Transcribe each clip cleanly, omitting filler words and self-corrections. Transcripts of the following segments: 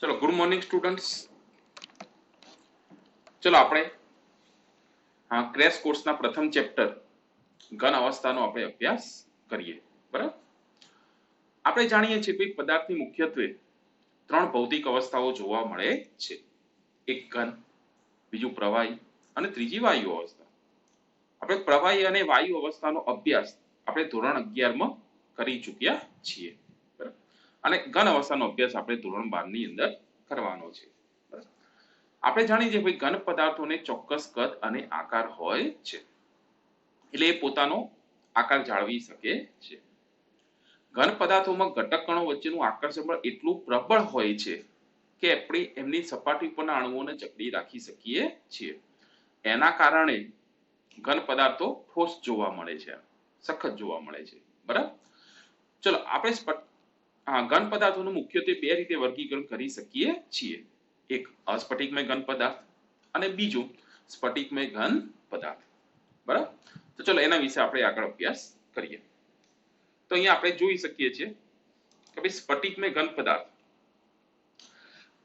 ચલો good morning students. ચલો આપણે ક્રેશ કોર્સના પ્રથમ ચેપ્ટર ઘન અવસ્થાનો આપણે અભ્યાસ કરીએ. બરાબર, આપણે જાણીએ છીએ કે પદાર્થની મુખ્યત્વે ત્રણ ભૌતિક અવસ્થાઓ જોવા મળે છે. એક ઘન, બીજું પ્રવાહી અને ત્રીજી વાયુ અવસ્થા. આપણે પ્રવાહી અને વાયુ અવસ્થાનો અભ્યાસ આપણે ધોરણ 11 માં કરી ચૂક્યા છીએ. બરાબર, અને ઘન અવસ્થાનો અભ્યાસ આપણે ધોરણ 12 ની અંદર કરવાનો છે. આપણે જાણીએ છીએ ભાઈ ઘન પદાર્થોને ચોક્કસ કદ અને આકાર હોય છે, એટલે એ પોતાનો આકાર જાળવી શકે છે. ઘન પદાર્થોમાં ઘટક કણો વચ્ચેનું આકર્ષણ બળ એટલું પ્રબળ હોય છે કે આપણે એમની સપાટી પરના અણુઓને જકડી રાખી શકીએ છીએ. એના કારણે ઘન પદાર્થો ઠોસ જોવા મળે છે, સખત જોવા મળે છે. બરાબર, ચલો આપણે ઘન પદાર્થોનું મુખ્યત્વે બે રીતે વર્ગીકરણ કરી શકીએ છીએ. એક અસ્ફટિકમય ઘન પદાર્થ અને બીજું સ્ફટિકમય ઘન પદાર્થ. બરાબર, તો ચલો એના વિશે આપણે આગળ અભ્યાસ કરીએ. તો અહીંયા આપણે જોઈ શકીએ છીએ કે ભાઈ સ્ફટિકમય ઘન પદાર્થ,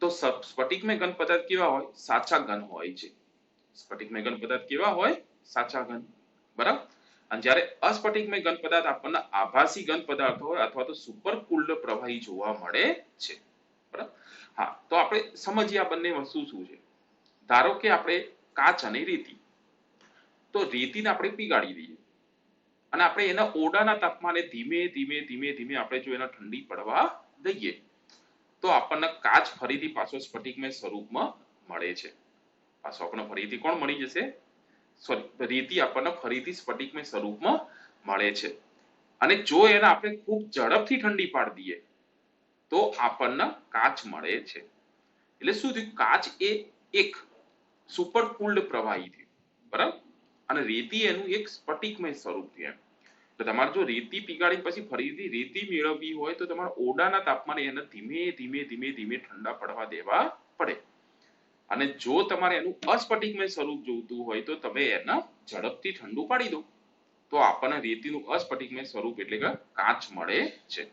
તો સ્ફટિકમય ઘન પદાર્થ કેવા હોય? સાચા ઘન હોય છે. સ્ફટિકમય ઘન પદાર્થ કેવા હોય? સાચા ઘન. બરાબર, અને જ્યારે અસ્ફટિકમય ઘન પદાર્થ આપણને આભાસી ઘન પદાર્થ હોય અથવા તો સુપરકુલ્ડ પ્રવાહી જોવા મળે છે. બરાબર, હા, તો આપણે સમજીએ આ બંને વસ્તુ શું છે. ધારો કે આપણે કાચ અને રેતી, તો રેતીને આપણે પીગાડી દઈએ અને આપણે એના ઓરડાના તાપમાને ધીમે ધીમે ધીમે ધીમે આપણે જો એના ઠંડી પડવા દઈએ તો આપણને કાચ ફરીથી પાછો સ્ફટિકમય સ્વરૂપમાં મળે છે. પાછો આપણને ફરીથી કોણ મળી જશે? સોરી, રેતી આપણને ફરીથી સ્ફટિકમય સ્વરૂપમાં મળે છે. અને જો એને આપણે ખૂબ ઝડપથી ઠંડી પાડી દઈએ તો આપણને કાચ મળે છે. એટલે શું થયું? કાચ એ એક સુપરકુલ્ડ પ્રવાહી થયું. બરાબર, અને રેતી એનું એક સ્ફટિકમય સ્વરૂપ થયું. તો તમારે જો રેતી પીગાડી પછી ફરીથી રેતી મેળવવી હોય તો તમારે ઓરડાના તાપમાને એને ધીમે ધીમે ધીમે ધીમે ઠંડા પડવા દેવા પડે. અને જો તમારે એનું અસ્ફટિકમય સ્વરૂપ જોઈતું હોય તો તમે એને ઝડપથી ઠંડુ પાડી દો તો આપણને રેતીનું અસ્ફટિકમય સ્વરૂપ એટલે કે કાચ મળે છે.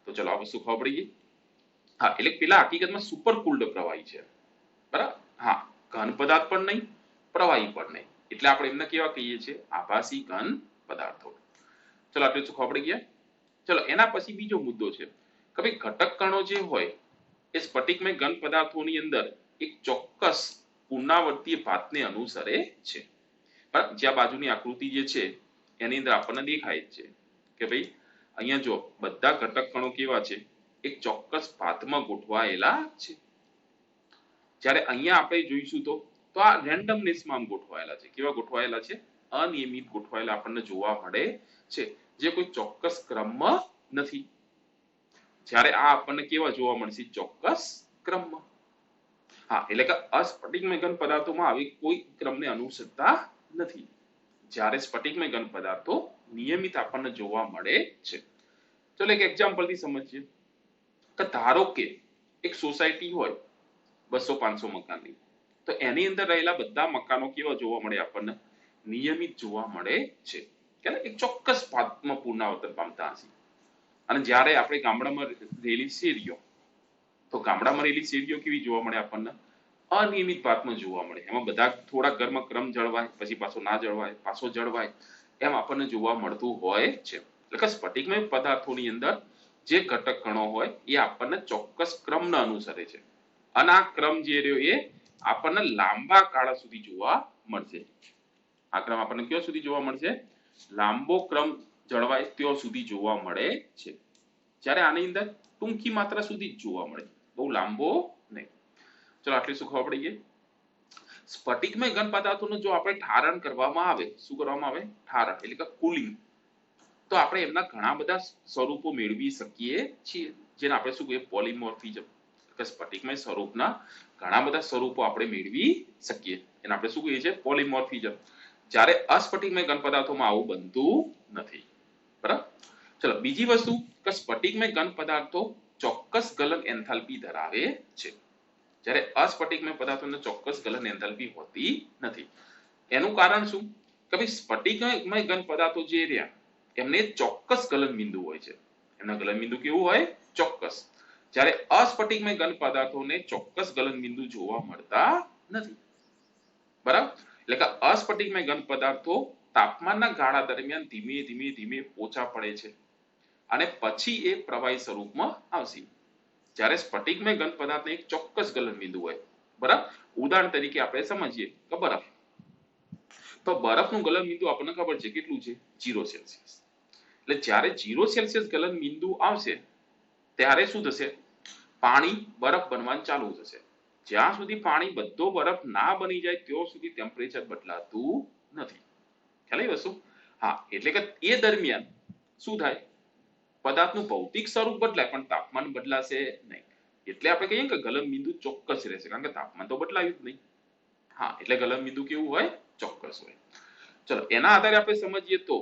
તો ચલો આ વસ્તુ ખબર પડી ગઈ. હા, એટલે પેલા હકીકતમાં સુપરકુલ્ડ પ્રવાહી છે. બરાબર, હા, ઘન પદાર્થ પણ નહીં, પ્રવાહી પણ નહીં, એટલે આપણે એમને કેવા કહીએ છીએ? આભાસી ઘન પદાર્થો. ચલો આટલું શું ખબર પડી ગયા. ચલો એના પછી બીજો મુદ્દો છે કે ભાઈ ઘટક કણો જે હોય એ સ્ફટિકમય ઘન પદાર્થોની અંદર એક ચોક્કસ પુનરાવર્તીય પાથને અનુસરે છે. બરાબર, જ્યાં બાજુની આકૃતિ જે છે એની અંદર આપણને દેખાય છે કે ભાઈ અહીંયા જો બધા ઘટક કણો કેવા છે? એક ચોક્કસ પાથમાં ગોઠવાયેલા છે. જ્યારે અહીંયા આપણે જોઈશું તો આ રેન્ડમનેસમાં ગોઠવાયેલા છે. કેવા ગોઠવાયેલા છે? અનિયમિત ગોઠવાયેલા આપણને જોવા મળે છે, જે કોઈ ચોક્કસ ક્રમમાં નથી. જ્યારે આ આપણને કેવા જોવા મળશે? ચોક્કસ ક્રમમાં. હા, એટલે કે અસ્ફટિકમય ઘન પદાર્થોમાં આવી કોઈ ક્રમને અનુસરતા નથી, જ્યારે સ્ફટિકમય ઘન પદાર્થો નિયમિત આપણને જોવા મળે છે. ચલો એક એક્ઝામ્પલ થી સમજીએ કે ધારો કે એક સોસાયટી હોય 200-500 મકાનની, તો એની અંદર રહેલા બધા મકાનો કેવા જોવા મળે આપણને? નિયમિત જોવા મળે છે, કે એક ચોક્કસ પાથમાં પુનરાવર્તન પામતા હશે. અને જ્યારે આપણે ગામડામાં રહેલી શેરીઓ, તો ગામડામાં રહેલી શેરીઓ કેવી જોવા મળે આપણને? અનિયમિત પાથમાં જોવા મળે. એમાં બધા થોડા ઘરમાં ક્રમ જળવાય, પછી પાછો ના જળવાય, પાછો જળવાય, એમ આપણને જોવા મળતું હોય છે. એટલે કે સ્ફટિકમય પદાર્થોની અંદર જે ઘટક કણો હોય એ આપણને ચોક્કસ ક્રમને અનુસરે છે, અને આ ક્રમ જે રહ્યો એ આપણને લાંબા ગાળા સુધી જોવા મળશે. આ ક્રમ આપણને ક્યાં સુધી જોવા મળશે? લાંબો ક્રમ જળવાય ત્યાં સુધી જોવા મળે છે. જ્યારે આની અંદર ટૂંકી માત્રા સુધી જ જોવા મળે, બહુ લાંબો નહીં. ચલો આટલી શું ખબર પડી ગઈ. સ્ફટિકમય ઘન પદાર્થોનું જો આપણે ઠારણ કરવામાં આવે, શું કરવામાં આવે? ઠારણ એટલે કે કુલિંગ, તો આપણે એમના ઘણા બધા સ્વરૂપો મેળવી શકીએ છીએ, જેને આપણે શું કહીએ? પોલિમોર્ફિઝમ. કે સ્ફટિકમય સ્વરૂપના ઘણા બધા સ્વરૂપો આપણે મેળવી શકીએ, એને આપણે શું કહીએ છીએ? પોલિમોર્ફિઝમ. જ્યારે અસ્ફટિકમય ઘન પદાર્થોમાં આવું બનતું નથી. બરાબર, ચલો બીજી વસ્તુ કે સ્ફટિકમય ઘન પદાર્થો ચોક્કસ ગલન એન્થાલ્પી ધરાવે છે, જ્યારે અસ્ફટિકમય પદાર્થોને ચોક્કસ ગલન એન્થાલ્પી હોતી નથી. એનું કારણ શું? કે ભાઈ સ્ફટિકમય ઘન પદાર્થો જે રહ્યા એમને ચોક્કસ ગલન બિંદુ હોય છે. એમના ગલન બિંદુ કેવું હોય? ચોક્કસ. જ્યારે અસ્ફટિકમય ઘન પદાર્થોને ચોક્કસ ગલનબિંદુ જોવા મળતા નથી, બરાબર. એટલે કે અસ્ફટિકમય ઘન પદાર્થો તાપમાનના ગાળા દરમિયાન ધીમે ધીમે ધીમે પોચા પડે છે અને પછી એ પ્રવાહી સ્વરૂપમાં આવશે. જ્યારે સ્ફટિકમય ઘન પદાર્થને એક ચોક્કસ ગલનબિંદુ હોય, બરાબર. ઉદાહરણ તરીકે આપણે સમજીએ કે બરફ, તો બરફનું ગલનબિંદુ આપણને ખબર છે કેટલું છે, 0°C. એટલે જ્યારે 0°C ગલનબિંદુ આવશે ત્યારે શું થશે, પાણી બરફ બનવાનું ચાલુ થશે. જ્યાં સુધી પાણી બધો બરફ ના બની જાય ત્યાં સુધી ટેમ્પરેચર બદલાતું નથી. ખ્યાલ આવી વસ્તુ? હા, એટલે કે એ દરમિયાન શું થાય, પદાર્થનું ભૌતિક સ્વરૂપ બદલાય પણ તાપમાન બદલાશે નહીં. એટલે આપણે કહીએ કે ગલનબિંદુ ચોક્કસ રહેશે, કારણ કે તાપમાન તો બદલાયું જ નહીં. હા, એટલે ગલનબિંદુ કેવું હોય, ચોક્કસ હોય. ચલો એના આધારે આપણે સમજીએ તો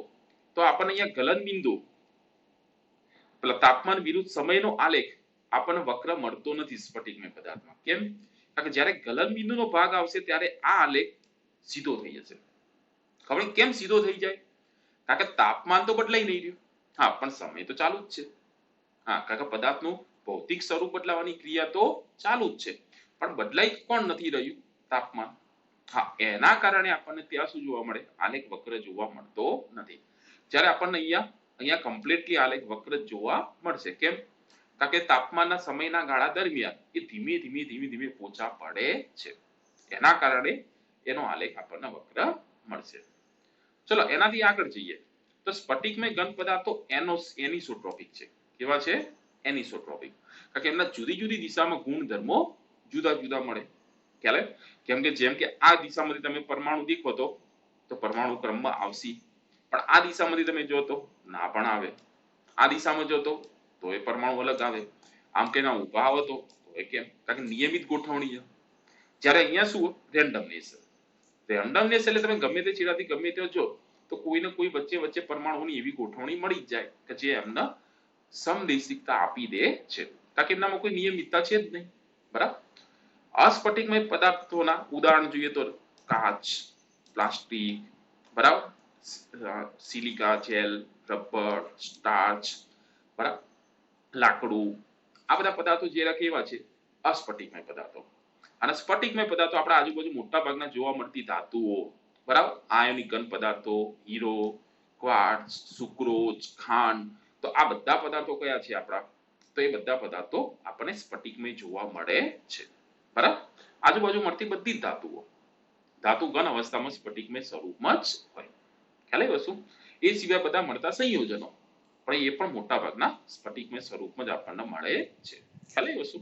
આપણને અહીંયા ગલનબિંદુ પેલા તાપમાન વિરુદ્ધ સમયનો આલેખ આપણને વક્ર મળતો નથી સ્ફટિકમય પદાર્થમાં. કેમ? કારણ કે જ્યારે ગલનબિંદુનો ભાગ આવશે ત્યારે આ આલેખ સીધો થઈ જશે. ખબર કેમ સીધો થઈ જાય? કારણ કે તાપમાન તો બદલાઈ નહીં રહ્યું, હા, પણ સમય તો ચાલુ જ છે. હા, કારણ કે પદાર્થનું ભૌતિક સ્વરૂપ બદલાવાની ક્રિયા તો ચાલુ જ છે, પણ બદલાઈ કોણ નથી રહ્યું, તાપમાન. હા, એના કારણે આપણને ત્યાં શું જોવા મળે, આલેખ વક્ર જોવા મળતો નથી. જ્યારે આપણને અહીંયા કમ્પ્લીટલી આલેખ વક્ર જોવા મળશે. કેમ? કારણ કે તાપમાનના સમયના ગાળા દરમિયાન એ ધીમે ધીમે ધીમે ધીમે પોચા પડે છે, એના કારણે એનો આલેખ આપણને વક્ર મળશે. ચલો એનાથી આગળ જઈએ તો સ્ફટિકમય ઘન પદાર્થો એનિસોટ્રોપિક છે. કેવા છે? એનિસોટ્રોપિક. કારણ કે એમના જુદી જુદી દિશામાં ગુણધર્મો જુદા જુદા મળે. ખ્યાલ? કેમ કે જેમ કે આ દિશામાંથી તમે પરમાણુ દેખો તો પરમાણુ ક્રમમાં આવશે, પણ આ દિશામાંથી તમે જો તો ના પણ આવે. આ દિશામાં જો તો એ પરમાણુ અલગ આવે. આમ કે ના ઊભા આવો તો એ કેમ? કારણ કે નિયમિત ગોઠવણી છે. જ્યારે અહીંયા શું, રેન્ડમનેસ. રેન્ડમનેસ એટલે તમે ગમે તે છેડાથી ગમે તે જો તો કોઈને કોઈ વચ્ચે વચ્ચે પરમાણુની એવી ગોઠવણી મળી જ જાય કે જે એમને સમદેશિકતા આપી દે છે, કારણ કે એમનામાં કોઈ નિયમિતતા છે જ નહીં, બરાબર. અસ્ફટિકમય પદાર્થોના ઉદાહરણ જોઈએ તો કાચ, પ્લાસ્ટિક, બરાબર, સિલિકા જેલ, રબર, સ્ટાર્ચ, બરાબર, લાકડું, આ બધા પદાર્થો જે કેવા છે, અસ્ફટિકમય પદાર્થો. અને સ્ફટિકમય પદાર્થો આપણા આજુબાજુ મોટા ભાગના જોવા મળતી ધાતુઓ, બરાબર, આયોનિક ઘન પદાર્થો, હીરો, ક્વાર્ટઝ, સુક્રોઝ, ખાંડ, તો આ બધા પદાર્થો કયા છે આપણા, તો એ બધા પદાર્થો આપણને સ્ફટિકમય જોવા મળે છે, બરાબર. આજુબાજુ મળતી બધી જ ધાતુ ઘન અવસ્થામાં સ્ફટિકમય સ્વરૂપમાં જ હોય. ખ્યાલ આવી વસ્તુ? એ સિવાય બધા મળતા સંયોજનો પણ એ પણ મોટા ભાગના સ્ફટિકમય સ્વરૂપમાં જ આપણને મળે છે. ખ્યાલ આવી વસ્તુ?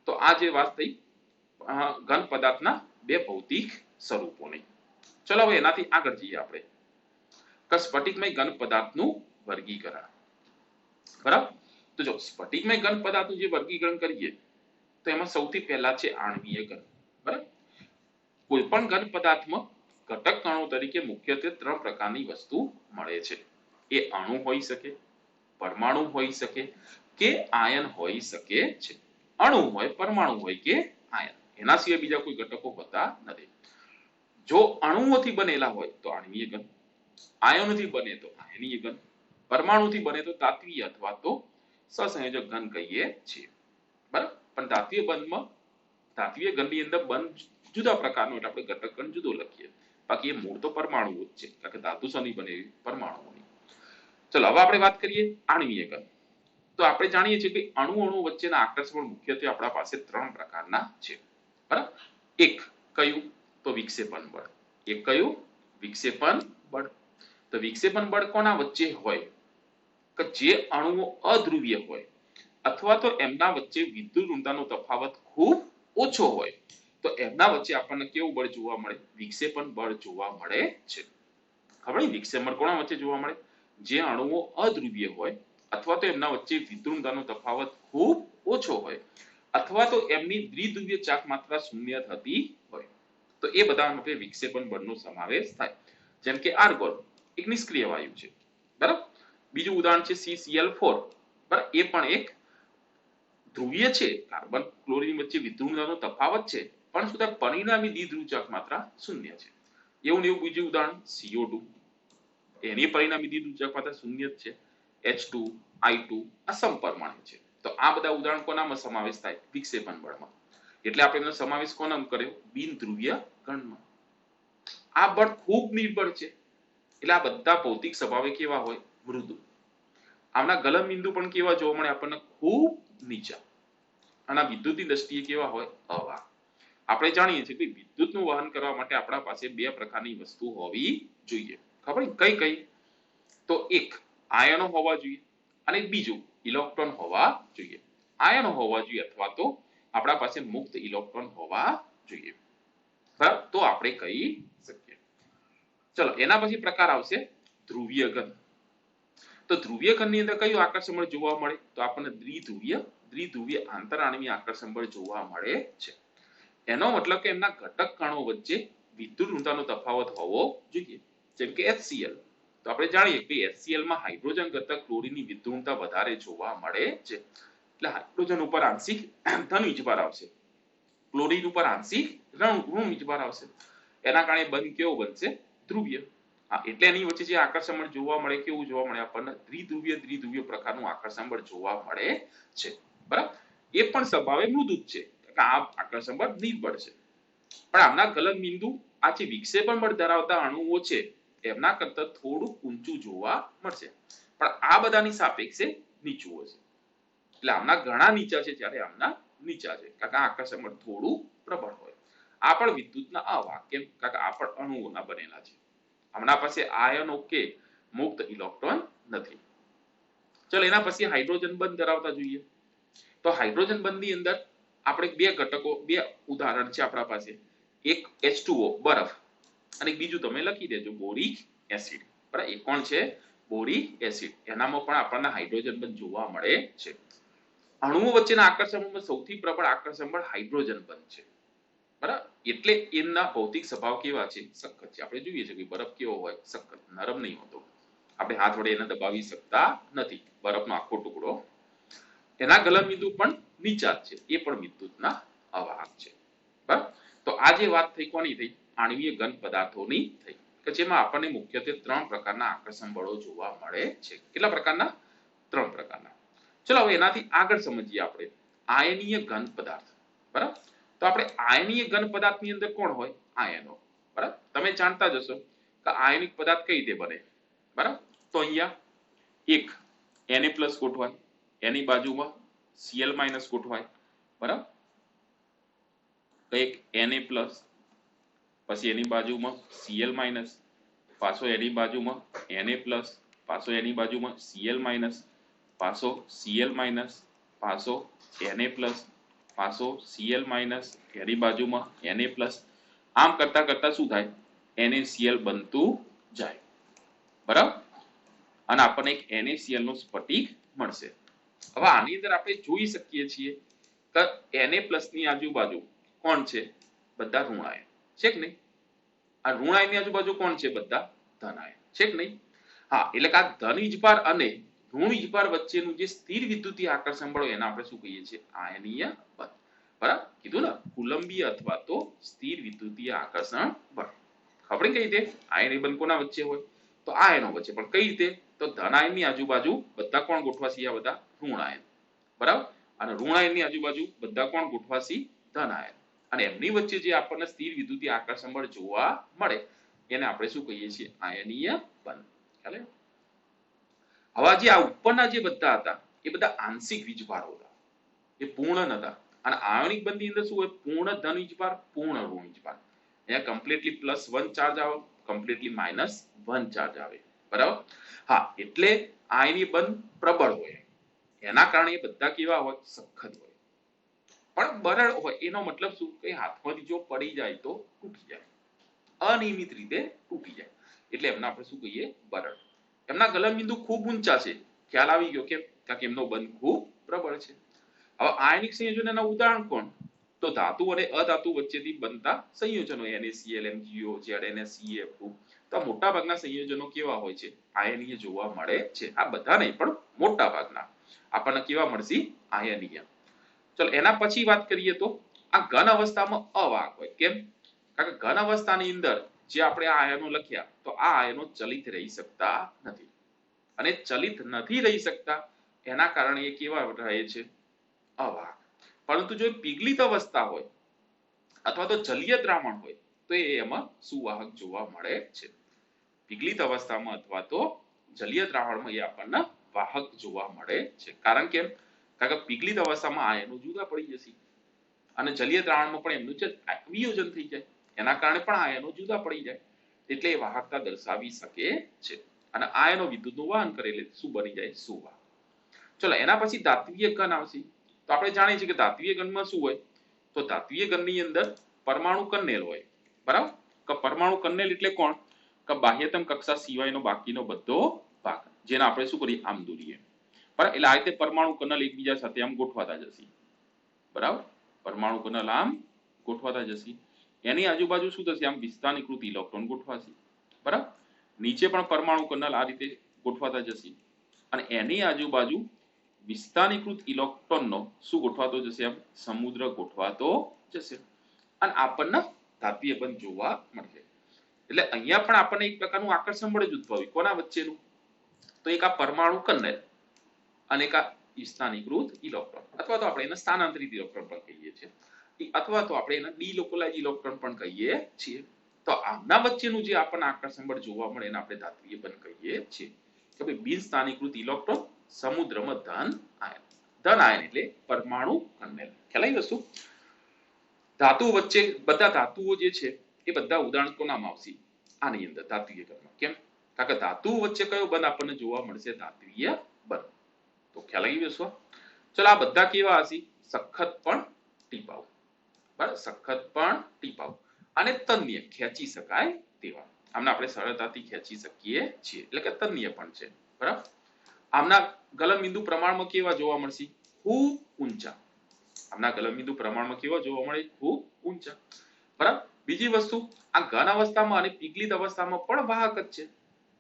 તો આ જે વાત થઈ ઘન પદાર્થના બે ભૌતિક સ્વરૂપોની. ચલો હવે એનાથી આગળ જઈએ આપણે કે સ્ફટિકમય ઘન પદાર્થનું વર્ગીકરણ. બરાબર. તો જો સ્ફટિકમય ઘન પદાર્થનું જે વર્ગીકરણ કરીએ તો એમાં સૌથી પહેલા છે આણ્વીય ઘન. બરાબર. કોઈ પણ ઘન પદાર્થમાં ઘટક કણો તરીકે મુખ્યત્વે 3 પ્રકારની વસ્તુ મળે છે. એ અણુ હોઈ શકે, પરમાણુ હોઈ શકે કે આયન હોઈ શકે છે. અણુ હોય, પરમાણુ હોય કે આયન, એના સિવાય બીજા કોઈ ઘટકો હોતા નથી. જો અણુઓથી બનેલા હોય તો આણ્વીય ઘન, આયનોથી બને તો આયનીય ઘન, પરમાણુથી બને તો તાત્વીય અથવા તો સહસંયોજક ઘન કહીએ છીએ, બરાબર. પણ તાત્વીય ઘનની અંદર બંધ જુદા પ્રકારનો એટલે આપણે ઘટક ઘન જુદો લખીએ, બાકી એ મૂળ તો પરમાણુ જ છે, કારણ કે ધાતુ શની બને પરમાણુઓની. ચલો હવે આપણે વાત કરીએ આણ્વીય ઘન. તો આપણે જાણીએ છીએ કે અણુ વચ્ચેના આકર્ષણ મુખ્યત્વે આપણા પાસે 3 પ્રકારના છે, બરાબર. એક કયું, તો વિક્ષેપણ બળ. એક કયું, વિક્ષેપણ બળ. તો વિક્ષેપણ બળ કોના વચ્ચે હોય કે જે અણુઓ અધ્રુવીય હોય અથવા તો એમના વચ્ચે વિદ્યુત ઋણતાનો તફાવત ખૂબ ઓછો હોય તો એમના વચ્ચે આપણને કેવું બળ જોવા મળે, વિક્ષેપણ બળ જોવા મળે છે. ખબર? વિક્ષેપણ કોના વચ્ચે જોવા મળે, જે અણુઓ અધ્રુવીય હોય અથવા તો એમના વચ્ચે વિદ્યુત ઋણતાનો તફાવત ખૂબ ઓછો હોય અથવા તો એમની દ્વિધ્રુવીય ચાક માત્રા શૂન્ય થતી હોય, તો એ બધા માટે વિક્ષેપણ બળનો સમાવેશ થાય. જેમ કે આર્ગોન એક નિષ્ક્રિય વાયુ છે, બરાબર. બીજું ઉદાહરણ છે CCl4, બરાબર. એ પણ એક ધ્રુવીય છે, કાર્બન ક્લોરીન વચ્ચે વિદ્યુતનો તફાવત છે પણ શું થાય, પરિણામી દ્વિધ્રુવ ચાક માત્રા શૂન્ય છે. એવું ને એવું બીજું ઉદાહરણ CO2, એની પરિણામી દ્વિધ્રુવ ચાક માત્રા શૂન્ય જ છે. H2, I2 આ સમપરમાણુ છે. તો તો આ બધા ઉદાહરણ કોનામાં સમાવેશ થાય? વિક્ષેપણ બળમાં. એટલે આપણે એનો સમાવેશ કોનામાં કર્યો? બિન ધ્રુવીય ઘનમાં. આ બળ ખૂબ નિર્બળ છે એટલે આ બધા ભૌતિક સ્વભાવે કેવા હોય? મૃદુ. આમના ગલન બિંદુ પણ કેવા જોવા મળે આપણને? ખૂબ નીચા. અને વિદ્યુતની દ્રષ્ટિએ કેવા હોય? અવાહક. આપણે જાણીએ છીએ કે વિદ્યુતનું વહન કરવા માટે આપણા પાસે બે પ્રકારની વસ્તુ હોવી જોઈએ. ખબર કઈ કઈ? તો એક આયનો હોવા જોઈએ અને બીજું ઇલેક્ટ્રોન હોવા જોઈએ. આયનો હોવા જોઈએ અથવા તો આપણા પાસે મુક્ત ઇલેક્ટ્રોન હોવા જોઈએ. બરાબર? તો આપણે કહી શકીએ. ચલો એના પછી પ્રકાર આવશે ધ્રુવીય ઘન. તો ધ્રુવીય ઘનની અંદર કયું આકર્ષણ બળ જોવા મળે? તો આપણને દ્વિધ્રુવીય આંતરાણવીય આકર્ષણ બળ જોવા મળે છે. એનો મતલબ કે એમના ઘટક કણો વચ્ચે વિદ્યુત ઋણતાનો તફાવત હોવો જોઈએ. જેમ કે HCl. તો આપણે જાણીએ કે HCl માં હાઇડ્રોજન કરતા ક્લોરીનની વિદ્યુત ઋણતા વધારે જોવા મળે છે. એટલે હાઇડ્રોજન ઉપર આંશિક ધન વીજભાર આવશે, ક્લોરીન ઉપર આંશિક ઋણ વીજભાર આવશે. એના કારણે બંધ કેવો બનશે? ધ્રુવીય. હા, એટલે એની વચ્ચે જે આકર્ષણ બળ જોવા મળે કેવું જોવા મળે આપણને? દ્વિધ્રુવીય પ્રકારનું આકર્ષણ બળ જોવા મળે છે. બરાબર? એ પણ સ્વભાવે મૃદુ જ છે. આ આકર્ષણ બળ નિર્બળ છે. પણ આમના ગલન બિંદુ આ જે વિક્ષેપણ બળ ધરાવતા અણુઓ છે એમના કરતા થોડું ઊંચું જોવા મળશે, પણ આ બધાની સાપેક્ષે નીચું હશે. એટલે આમના ઘણા નીચા છે જ્યારે આમના નીચા છે, કારણ કે આકર્ષણ બળ થોડું પ્રબળ હોય. આ પણ વિદ્યુતના અવાહક. કેમ? કારણ કે આ પણ અણુઓના બનેલા છે. આમના પાસે આયનો કે મુક્ત ઇલેક્ટ્રોન નથી. ચલો એના પછી હાઇડ્રોજન બંધ ધરાવતા જોઈએ. તો હાઇડ્રોજન બંધની અંદર આપણે બે ઘટકો, બે ઉદાહરણ છે આપણા પાસે. એક H2O બરફ અને બીજું તમે લખી દેજો બોરિક એસિડ. બરાબર? એ કોણ છે? Boric acid. એનામાં પણ આપણને હાઇડ્રોજન બંધ જોવા મળે છે. અણુઓ વચ્ચેના આકર્ષણમાં સૌથી પ્રબળ આકર્ષણ બળ હાઇડ્રોજન બંધ છે. બરાબર? એટલે એમના ભૌતિક સ્વભાવ કેવા છે? સખત છે. આપણે જોઈએ છે કે બરફ કેવો હોય? સખત, નરમ નહીં હોતો. આપણે હાથ વડે એને દબાવી શકતા નથી. બરફનો આખો ટુકડો. એના ગલન બિંદુ પણ નીચા છે. એ પણ વિદ્યુતના અવાહક છે. બરાબર? તો આ જે વાત થઈ કોની થઈ? આણ્વીય ઘન પદાર્થોની થઈ, કે જેમાં આપણને મુખ્યત્વે 3 પ્રકારના આકર્ષણ બળો જોવા મળે છે. કેટલા પ્રકારના? 3 પ્રકારના. ચલો હવે એનાથી આગળ સમજીએ આપણે આયનીય ઘન પદાર્થ. બરાબર? તો આપણે આયનીય ઘન પદાર્થની અંદર કોણ હોય? આયનો. બરાબર? તમે જાણતા જશો કે આયનિક પદાર્થ કઈ રીતે બને. બરાબર? તો અહીંયા એક Na+ ગોઠવાય, એની બાજુમાં Cl- ગોઠવાય. બરાબર? એક Na+, પછી એની બાજુમાં Cl-, પાછો એની બાજુમાં Na+, પાછો એની બાજુમાં Cl-, પાછો Cl-, પાછો Na+, પાછો Cl-, એની બાજુમાં Na+. આમ કરતા કરતા શું થાય? NaCl બનતું જાય. બરાબર? અને આપણને એક NaCl નો સ્ફટિક મળશે. હવે આની અંદર આપણે જોઈ શકીએ છીએ કે Na+ ની આજુબાજુ કોણ છે? બધા ઋણાયન છે કે નહીં? આ ઋણાયનની આજુબાજુ કોણ છે? બધા ધનાયન છે કે નહીં? હા, એટલે કે આ ધન વીજભાર અને ઋણ વીજભાર વચ્ચેનું જે સ્થિર વિદ્યુતીય આકર્ષણ બળ એને આપણે શું કહીએ છીએ? આયનીય બળ. બરાબર? કીધું ને, કુલંબીય અથવા તો સ્થિર વિદ્યુતીય આકર્ષણ બળ. ખબર કઈ રીતે? આયનીય બંધ કોના વચ્ચે હોય? તો આયનો વચ્ચે. પણ કઈ રીતે? તો ધનાયનની આજુબાજુ બધા કોણ ગોઠવાશે? આ બધા ઋણાયન. બરાબર? અને ઋણાયનની આજુબાજુ બધા કોણ ગોઠવાશે? ધનાયન. અને એમની વચ્ચે જે આપણને સ્થિર વિદ્યુતીય આકર્ષણ બળ જોવા મળે એને આપણે શું કહીએ છીએ? આયનીય બંધ. ખ્યાલ? હવે જે આ ઉપરના જે બધા હતા એ બધા આંશિક વીજભારો હતા, એ પૂર્ણ નતા. અને આયનિક બંધની અંદર શું હોય? પૂર્ણ ધન વીજભાર, પૂર્ણ ઋણ વીજભાર. અહીંયા કમ્પ્લીટલી +1 ચાર્જ આવે, કમ્પ્લીટલી -1 ચાર્જ આવે. બરાબર? હા, એટલે આયનીય બંધ પ્રબળ હોય. એના કારણે એ બધા કેવા હોય? સખત હોય. પણ બરડ હોય એનો મતલબ શું? કે હાથમાંથી જો પડી જાય તો તૂટી જાય, અનિયમિત રીતે તૂટી જાય. એટલે એમના આપણે શું કહીએ? બરડ. એમના ગલન બિંદુ ખૂબ ઊંચા છે. ખ્યાલ આવી ગયો? કેમ? કારણ કે એમનો બંધ ખૂબ પ્રબળ છે. હવે આયનિક સંયોજનના ઉદાહરણ કોણ? તો ધાતુ અને અધાતુ વચ્ચેથી બનતા સંયોજનો NaCl, MgO, ZnCl, તો મોટા ભાગના સંયોજનો કેવા હોય છે? આયનીય જોવા મળે છે. આ બધા નહીં પણ મોટા ભાગના આપણને કેવા મળશે? આયનીય. ચલો એના પછી વાત કરીએ તો આ ઘન અવસ્થામાં અવાહક હોય. કેમ? કારણ કે ઘન અવસ્થાની અંદર જે આપણે આ આયનો લખ્યા તો આ આયનો ચલિત રહી શકતા નથી. અને ચલિત નથી રહી શકતા એના કારણે એ કેવા રહે છે? અવાહક. પરંતુ જો પીગલિત અવસ્થા હોય અથવા તો જલીય દ્રાવણ હોય તો એમાં સુવાહક જોવા મળે છે. પીગલિત અવસ્થામાં અથવા તો જલીય દ્રાવણમાં એ આપણને વાહક જોવા મળે છે. કારણ કે પીગલિત અવસ્થામાં આયનો જુદા પડી જશે અને જલીય દ્રાવણમાં પણ એમનું વિયોજન થઈ જાય, એના કારણે પણ આયનો જુદા પડી જાય, એટલે એ વાહકતા દર્શાવી શકે છે. અને આયનો વિદ્યુતનું વહન કરે એટલે શું બની જાય? સુવાહક. ચલો એના પછી ધાત્વિય ઘન આવશે. તો આપણે જાણીએ છીએ કે ધાત્વિય ઘનમાં શું હોય? તો ધાત્વિય ઘનની અંદર પરમાણુ કન્નેલ હોય, બરાબર? કે પરમાણુ કન્નેલ એટલે કોણ? કે બાહ્યતમ કક્ષા સિવાયનો બાકીનો બધો ભાગ, જેને આપણે શું કરીએ? આમ દોરીએ, બરાબર? એટલે આ રીતે પરમાણુ કન્નલ એકબીજા સાથે આમ ગોઠવાતા જશે, બરાબર? પરમાણુ કન્નલ આમ ગોઠવાતા જશે. એની આજુબાજુ શું થશે? આમ વિસ્થાનીકૃત ઇલેક્ટ્રોન ગોઠવાશે, બરાબર? નીચે પણ પરમાણુ કન્નલ આ રીતે ગોઠવાતા જશે અને એની આજુબાજુ વિસ્થાનીકૃત ઇલેક્ટ્રોનનો શું ગોઠવાતો જશે? આમ સમુદ્ર ગોઠવાતો જશે અને આપણને ધાત્વિય બંધ જોવા મળશે. એટલે અહીંયા પણ આપણને એક પ્રકારનું આકર્ષણ બળ જ ઉદ્ભવ્યું. કોના વચ્ચેનું? તો એક આ પરમાણુ કન્નેલ અને એક આ વિસ્થાનીકૃત ઇલેક્ટ્રોન, અથવા તો આપણે એને સ્થાનાંતરિત ઇલેક્ટ્રોન પણ કહીએ છીએ, અથવા તો આપણે એને ડીલોકલાઇઝ ઇલેક્ટ્રોન પણ કહીએ છીએ. તો આમના વચ્ચેનું જે આપણને આકર્ષણ બળ જોવા મળે એને આપણે ધાત્વિય બંધ કહીએ છીએ. કે ભાઈ બિન સ્થાનીકૃત ઇલેક્ટ્રોન સમુદ્રમાં ધન આયન. ધન આયન એટલે પરમાણુ કન્નેલ. ખ્યાલ આવી વસ્તુ? ધાતુ વચ્ચે બધા ધાતુઓ જે છે એ બધા ઉદાહરણ કોનામ આવશે? આની અંદર ધાત્વિય ઘનમાં. કેમ? કારણ કે ધાતુ વચ્ચે કયો બંધ આપણને જોવા મળશે? ધાત્વિય બંધ. તો ખ્યાલ આવી વસ્તુ? ચલો આ બધા કેવા હશે? સખત પણ ટીપાઉ, બરાબર? સખત પણ ટીપાઉ અને તન્ય, ખેંચી શકાય તેવા. આમને આપણે સરળતાથી ખેંચી શકીએ છીએ, એટલે કે તન્ય પણ છે, બરાબર? આમના ગલનબિંદુ પ્રમાણમાં કેવા જોવા મળશે? ખૂબ ઊંચા. આમના ગલનબિંદુ પ્રમાણમાં કેવા જોવા મળે? ખૂબ ઊંચા, બરાબર? બીજી વસ્તુ, આ ઘન અવસ્થામાં અને પીગલિત અવસ્થામાં પણ વાહક જ છે.